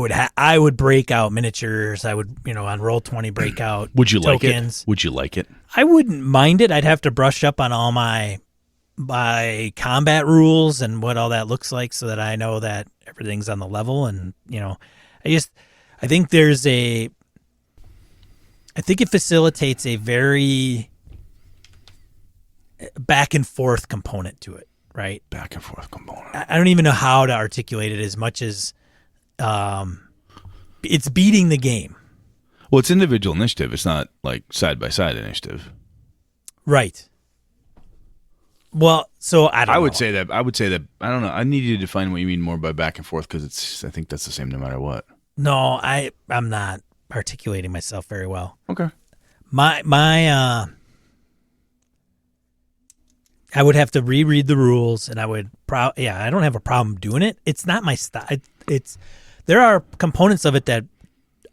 Speaker 1: would break out miniatures. I would, on Roll20 break out
Speaker 2: Would you
Speaker 1: tokens.
Speaker 2: Like it? Would you like it?
Speaker 1: I wouldn't mind it. I'd have to brush up on all my combat rules and what all that looks like so that I know that everything's on the level. And, I think it facilitates a very back and forth component to it, right?
Speaker 2: Back and forth component.
Speaker 1: I don't even know how to articulate it as much as it's beating the game.
Speaker 2: Well, it's individual initiative. It's not like side-by-side initiative.
Speaker 1: Right. Well, so I don't know.
Speaker 2: I would say that, I don't know. I need you to define what you mean more by back and forth because I think that's the same no matter what.
Speaker 1: No, I'm not articulating myself very well.
Speaker 2: Okay.
Speaker 1: I would have to reread the rules, and I would I don't have a problem doing it. It's not my style. There are components of it that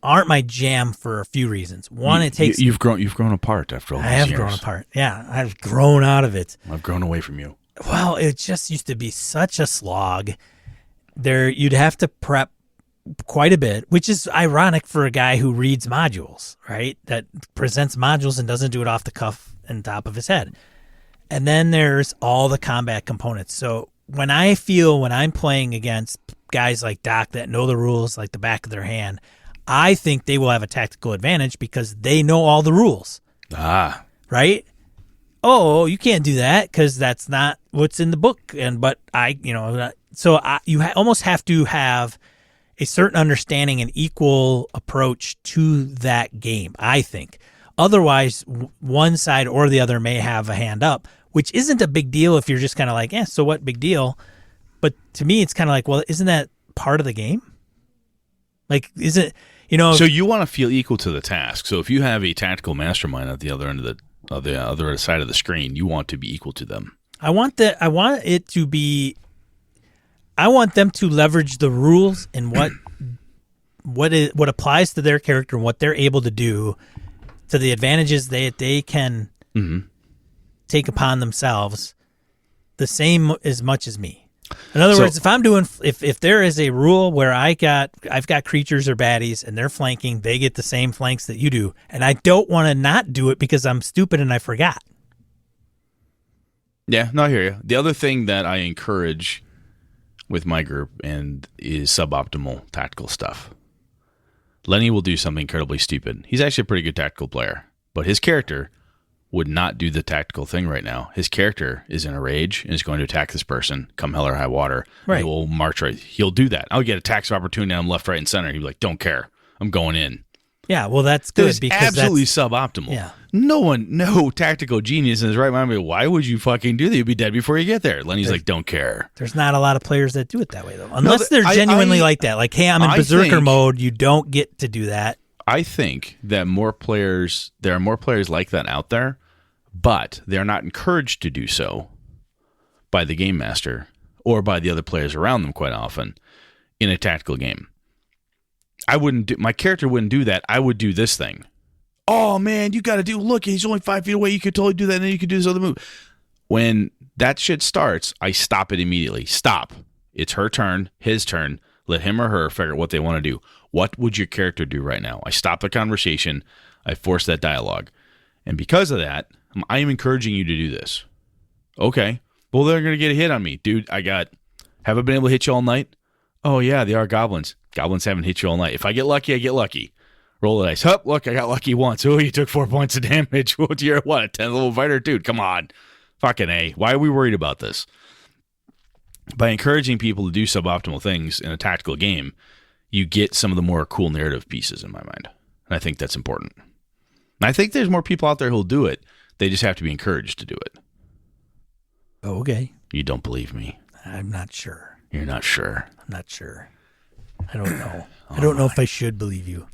Speaker 1: aren't my jam for a few reasons. One, it takes
Speaker 2: you've grown apart after all these years.
Speaker 1: I have grown apart. Yeah, I've grown out of it.
Speaker 2: I've grown away from you.
Speaker 1: Well, it just used to be such a slog. You'd have to prep quite a bit, which is ironic for a guy who reads modules, right? That presents modules and doesn't do it off the cuff and top of his head. And then there's all the combat components. So when I'm playing against guys like Doc that know the rules like the back of their hand, I think they will have a tactical advantage because they know all the rules.
Speaker 2: Ah.
Speaker 1: Right? oh, you can't do that because that's not what's in the book. But you almost have to have a certain understanding and equal approach to that game, I think. Otherwise, one side or the other may have a hand up, which isn't a big deal if you're just kind of like, so what, big deal? But to me, it's kind of like, well, isn't that part of the game? Like, is it,
Speaker 2: So you want to feel equal to the task. So if you have a tactical mastermind at the other end of the other side of the screen, you want to be equal to them.
Speaker 1: I want them to leverage the rules and what applies to their character and what they're able to do to the advantages they can take upon themselves the same as much as me. In other words, if there is a rule where I've got creatures or baddies and they're flanking, they get the same flanks that you do, and I don't want to not do it because I'm stupid and I forgot.
Speaker 2: Yeah, no, I hear you. The other thing that I encourage with my group is suboptimal tactical stuff. Lenny will do something incredibly stupid. He's actually a pretty good tactical player, but his character would not do the tactical thing right now. His character is in a rage and is going to attack this person, come hell or high water.
Speaker 1: Right.
Speaker 2: He will march right. He'll do that. I'll get attacks of opportunity on him left, right, and center. He'll be like, don't care. I'm going in.
Speaker 1: Yeah, well, that's good.
Speaker 2: It's absolutely suboptimal.
Speaker 1: Yeah.
Speaker 2: No tactical genius in his right mind. Why would you fucking do that? You'll be dead before you get there. Lenny's like, don't care.
Speaker 1: There's not a lot of players that do it that way, though. Unless they're genuinely like that. Like, hey, I'm in berserker mode. You don't get to do that.
Speaker 2: I think that there are more players like that out there, but they're not encouraged to do so by the game master or by the other players around them quite often in a tactical game. My character wouldn't do that. I would do this thing. Oh man, you got to look, he's only 5 feet away. You could totally do that. And then you could do this other move. When that shit starts, I stop it immediately. Stop. It's her turn, his turn. Let him or her figure out what they want to do. What would your character do right now? I stop the conversation. I force that dialogue. And because of that, I am encouraging you to do this. Okay. Well, they're going to get a hit on me. Dude, have I been able to hit you all night? Oh, yeah, they are goblins. Goblins haven't hit you all night. If I get lucky, I get lucky. Roll the dice. Hup, look, I got lucky once. Oh, you took 4 points of damage. You're what, a 10th level fighter? Dude, come on. Fucking A. Why are we worried about this? By encouraging people to do suboptimal things in a tactical game, you get some of the more cool narrative pieces in my mind. And I think that's important. And I think there's more people out there who'll do it. They just have to be encouraged to do it.
Speaker 1: Okay.
Speaker 2: You don't believe me?
Speaker 1: I'm not sure.
Speaker 2: You're not sure?
Speaker 1: I'm not sure. I don't know. I don't know if I should believe you.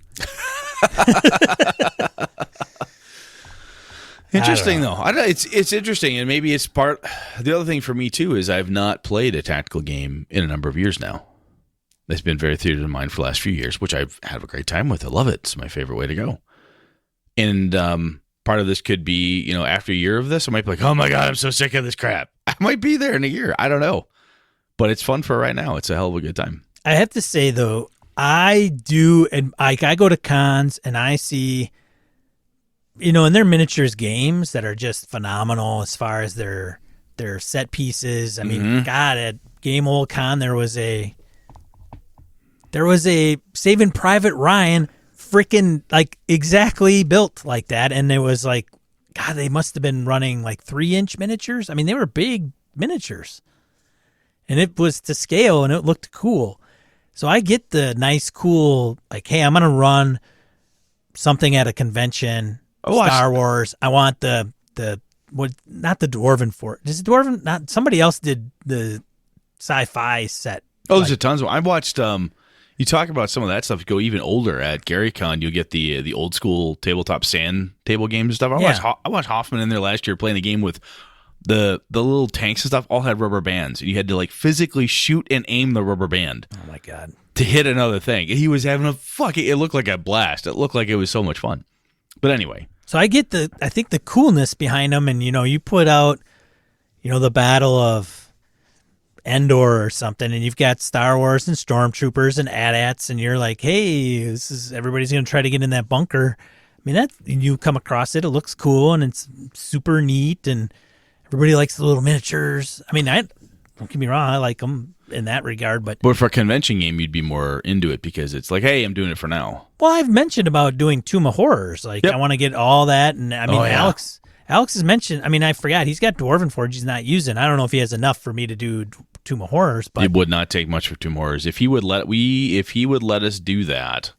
Speaker 2: Interesting, though. It's interesting, and maybe it's part. The other thing for me, too, is I've not played a tactical game in a number of years now. It's been very theater to mind for the last few years, which I've had a great time with. I love it. It's my favorite way to go. And part of this could be, after a year of this, I might be like, oh my God, I'm so sick of this crap. I might be there in a year. I don't know. But it's fun for right now. It's a hell of a good time.
Speaker 1: I have to say, though, I do, and I go to cons and I see, and they're miniatures games that are just phenomenal as far as their set pieces. I mean, God, at Game Old Con, there was a Saving Private Ryan freaking like exactly built like that. And it was like, God, they must have been running like 3-inch miniatures. I mean, they were big miniatures and it was to scale and it looked cool. So I get the nice, cool, like, hey, I'm going to run something at a convention, Star Wars. I want not the Dwarven Fort. Is it Dwarven? Not somebody else did the sci-fi set.
Speaker 2: Oh, there's a tons of. I watched. You talk about some of that stuff. Go even older at GaryCon. You'll get the old school tabletop sand table games and stuff. I watched Hoffman in there last year playing the game with the little tanks and stuff. All had rubber bands, and you had to like physically shoot and aim the rubber band.
Speaker 1: Oh my God!
Speaker 2: To hit another thing. He was having a fucking. It looked like a blast. It looked like it was so much fun. But anyway.
Speaker 1: So I get I think the coolness behind them, and you put out, the Battle of Endor or something, and you've got Star Wars and Stormtroopers and AT-ATs, and you're like, hey, everybody's going to try to get in that bunker. I mean, you come across it looks cool, and it's super neat, and everybody likes the little miniatures. I mean, don't get me wrong, I like them in that regard, but
Speaker 2: for a convention game, you'd be more into it because it's like, hey, I'm doing it for now.
Speaker 1: Well, I've mentioned about doing Tomb of Horrors. Like, I want to get all that, and I mean, Alex has mentioned, I mean, I forgot, he's got Dwarven Forge he's not using. I don't know if he has enough for me to do Tomb of Horrors, but
Speaker 2: it would not take much for Tomb of Horrors. If he would let us do that,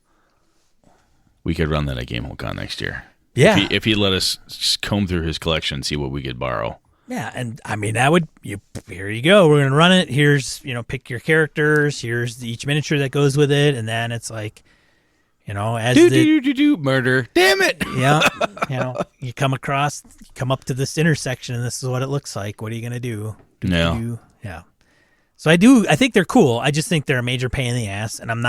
Speaker 2: we could run that at GameHoleCon next year.
Speaker 1: yeah.
Speaker 2: If he let us just comb through his collection and see what we could borrow.
Speaker 1: Yeah, and I mean, here you go. We're going to run it. Here's, pick your characters. Here's each miniature that goes with it. And then it's like, as
Speaker 2: murder. Damn it.
Speaker 1: Yeah, you come up to this intersection and this is what it looks like. What are you going to do? Yeah. So I think they're cool. I just think they're a major pain in the ass, and I'm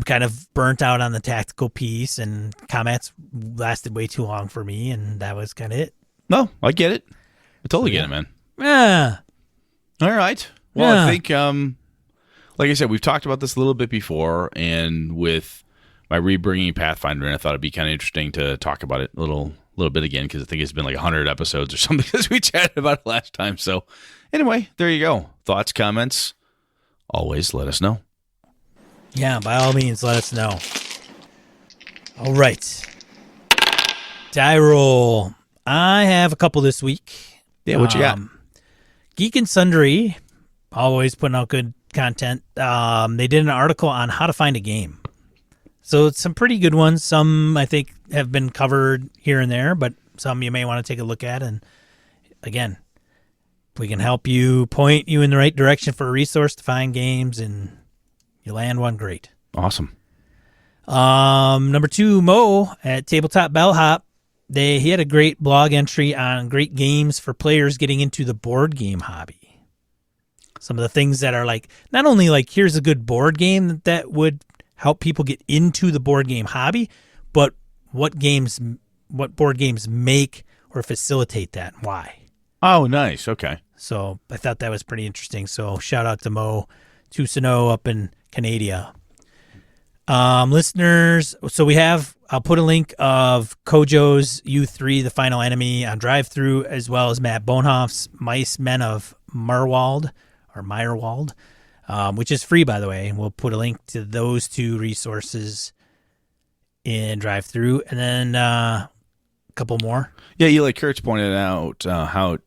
Speaker 1: kind of burnt out on the tactical piece, and combat's lasted way too long for me, and that was kind of it.
Speaker 2: No, I get it. I totally get it, man.
Speaker 1: Yeah.
Speaker 2: All right. Well,
Speaker 1: Yeah.
Speaker 2: I think, like I said, we've talked about this a little bit before, and with my rebringing Pathfinder, and I thought it'd be kind of interesting to talk about it a little bit again, because I think it's been like 100 episodes or something because we chatted about it last time. So anyway, there you go. Thoughts, comments, always let us know.
Speaker 1: Yeah, by all means, let us know. All right. Die roll. I have a couple this week.
Speaker 2: Yeah, what you got?
Speaker 1: Geek and Sundry, always putting out good content. They did an article on how to find a game. So it's some pretty good ones. Some I think have been covered here and there, but some you may want to take a look at. And again, we can help you, point you in the right direction for a resource to find games, and you land one, great.
Speaker 2: Awesome.
Speaker 1: Number 2, Mo at Tabletop Bellhop. He had a great blog entry on great games for players getting into the board game hobby. Some of the things that are like, not only like, here's a good board game that would help people get into the board game hobby, but what board games make or facilitate that and why.
Speaker 2: Oh, nice. Okay.
Speaker 1: So I thought that was pretty interesting. So shout out to Mo Tusino up in Canada. Listeners, so I'll put a link of Kojo's U3, The Final Enemy on drive-thru, as well as Matt Bonhoff's Mice Men of Meyerwald, which is free, by the way. We'll put a link to those two resources in drive-thru, and then a couple more.
Speaker 2: Yeah, Eli Kurtz pointed out how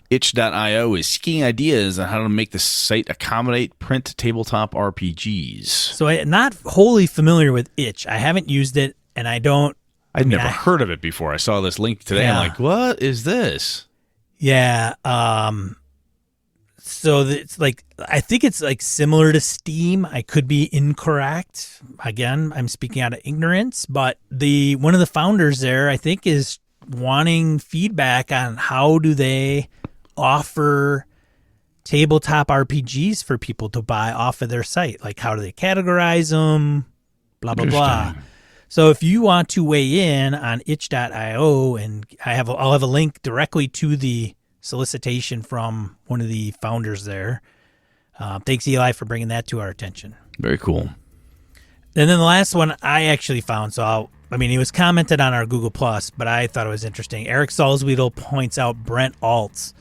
Speaker 2: itch.io is seeking ideas on how to make the site accommodate print tabletop RPGs.
Speaker 1: So I'm not wholly familiar with itch. I haven't used it, and I'd
Speaker 2: never heard of it before. I saw this link today.
Speaker 1: Yeah.
Speaker 2: I'm like, what is this?
Speaker 1: Yeah. So it's like, I think it's like similar to Steam. I could be incorrect. Again, I'm speaking out of ignorance, but one of the founders there, I think, is wanting feedback on how do they offer tabletop RPGs for people to buy off of their site. Like, how do they categorize them? Blah, blah, blah. So if you want to weigh in on itch.io, and I'll have a link directly to the solicitation from one of the founders there. Thanks, Eli, for bringing that to our attention.
Speaker 2: Very cool.
Speaker 1: And then the last one I actually found, he was commented on our Google+, but I thought it was interesting. Eric Salzwedel points out Brent Alt's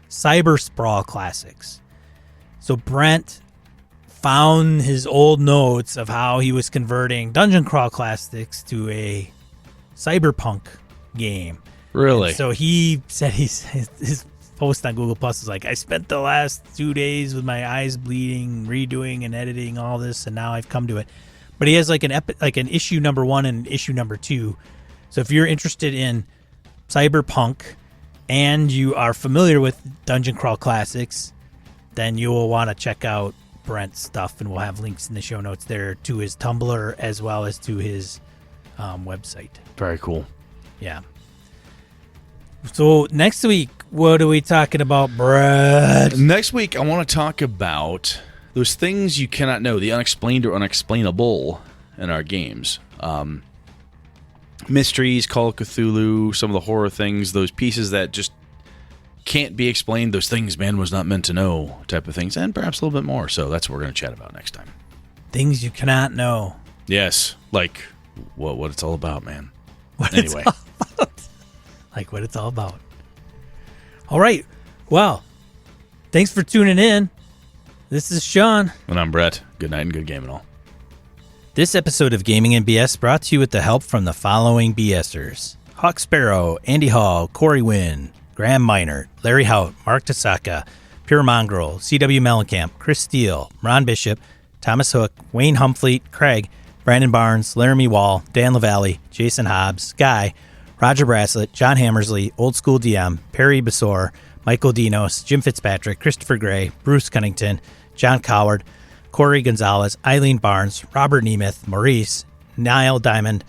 Speaker 1: Cyber Sprawl Classics. So Brent found his old notes of how he was converting Dungeon Crawl Classics to a cyberpunk game.
Speaker 2: Really?
Speaker 1: And so he said his post on Google Plus is like, I spent the last 2 days with my eyes bleeding, redoing and editing all this, and now I've come to it. But he has like an issue number 1 and issue number 2. So if you're interested in cyberpunk and you are familiar with Dungeon Crawl Classics, then you will want to check out Brent's stuff, and we'll have links in the show notes there to his Tumblr as well as to his website.
Speaker 2: Very cool.
Speaker 1: Yeah. So next week, what are we talking about, Brett?
Speaker 2: Next week, I want to talk about those things you cannot know, the unexplained or unexplainable in our games. Mysteries, Call of Cthulhu, some of the horror things, those pieces that just can't be explained, those things man was not meant to know type of things, and perhaps a little bit more. So that's what we're going to chat about next time.
Speaker 1: Things you cannot know.
Speaker 2: Yes, like what it's all about, man.
Speaker 1: Anyway. Like what it's all about. All right. Well, thanks for tuning in. This is Sean.
Speaker 2: And I'm Brett. Good night and good game and all.
Speaker 1: This episode of Gaming and BS brought to you with the help from the following BSers. Hawk Sparrow, Andy Hall, Corey Wynn, Graham Minor, Larry Hout, Mark Tasaka, Pure Mongrel, C.W. Mellencamp, Chris Steele, Ron Bishop, Thomas Hook, Wayne Humfleet, Craig, Brandon Barnes, Laramie Wall, Dan LaValle, Jason Hobbs, Guy, Roger Braslett, John Hammersley, Old School DM, Perry Besor, Michael Dinos, Jim Fitzpatrick, Christopher Gray, Bruce Cunnington, John Coward, Corey Gonzalez, Eileen Barnes, Robert Nemeth, Maurice, Niall Diamond,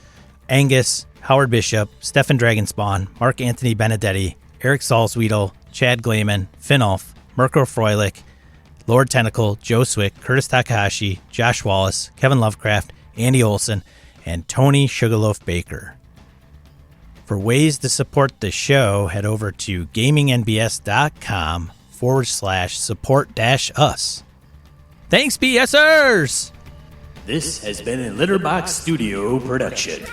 Speaker 1: Angus, Howard Bishop, Stefan Dragonspawn, Mark Anthony Benedetti, Eric Salzwedel, Chad Glayman, Finnulf, Mirko Froelich, Lord Tentacle, Joe Swick, Curtis Takahashi, Josh Wallace, Kevin Lovecraft, Andy Olson, and Tony Sugarloaf Baker. For ways to support the show, head over to gamingnbs.com/support-us. Thanks, BSers!
Speaker 4: This has been a Litterbox Studio production.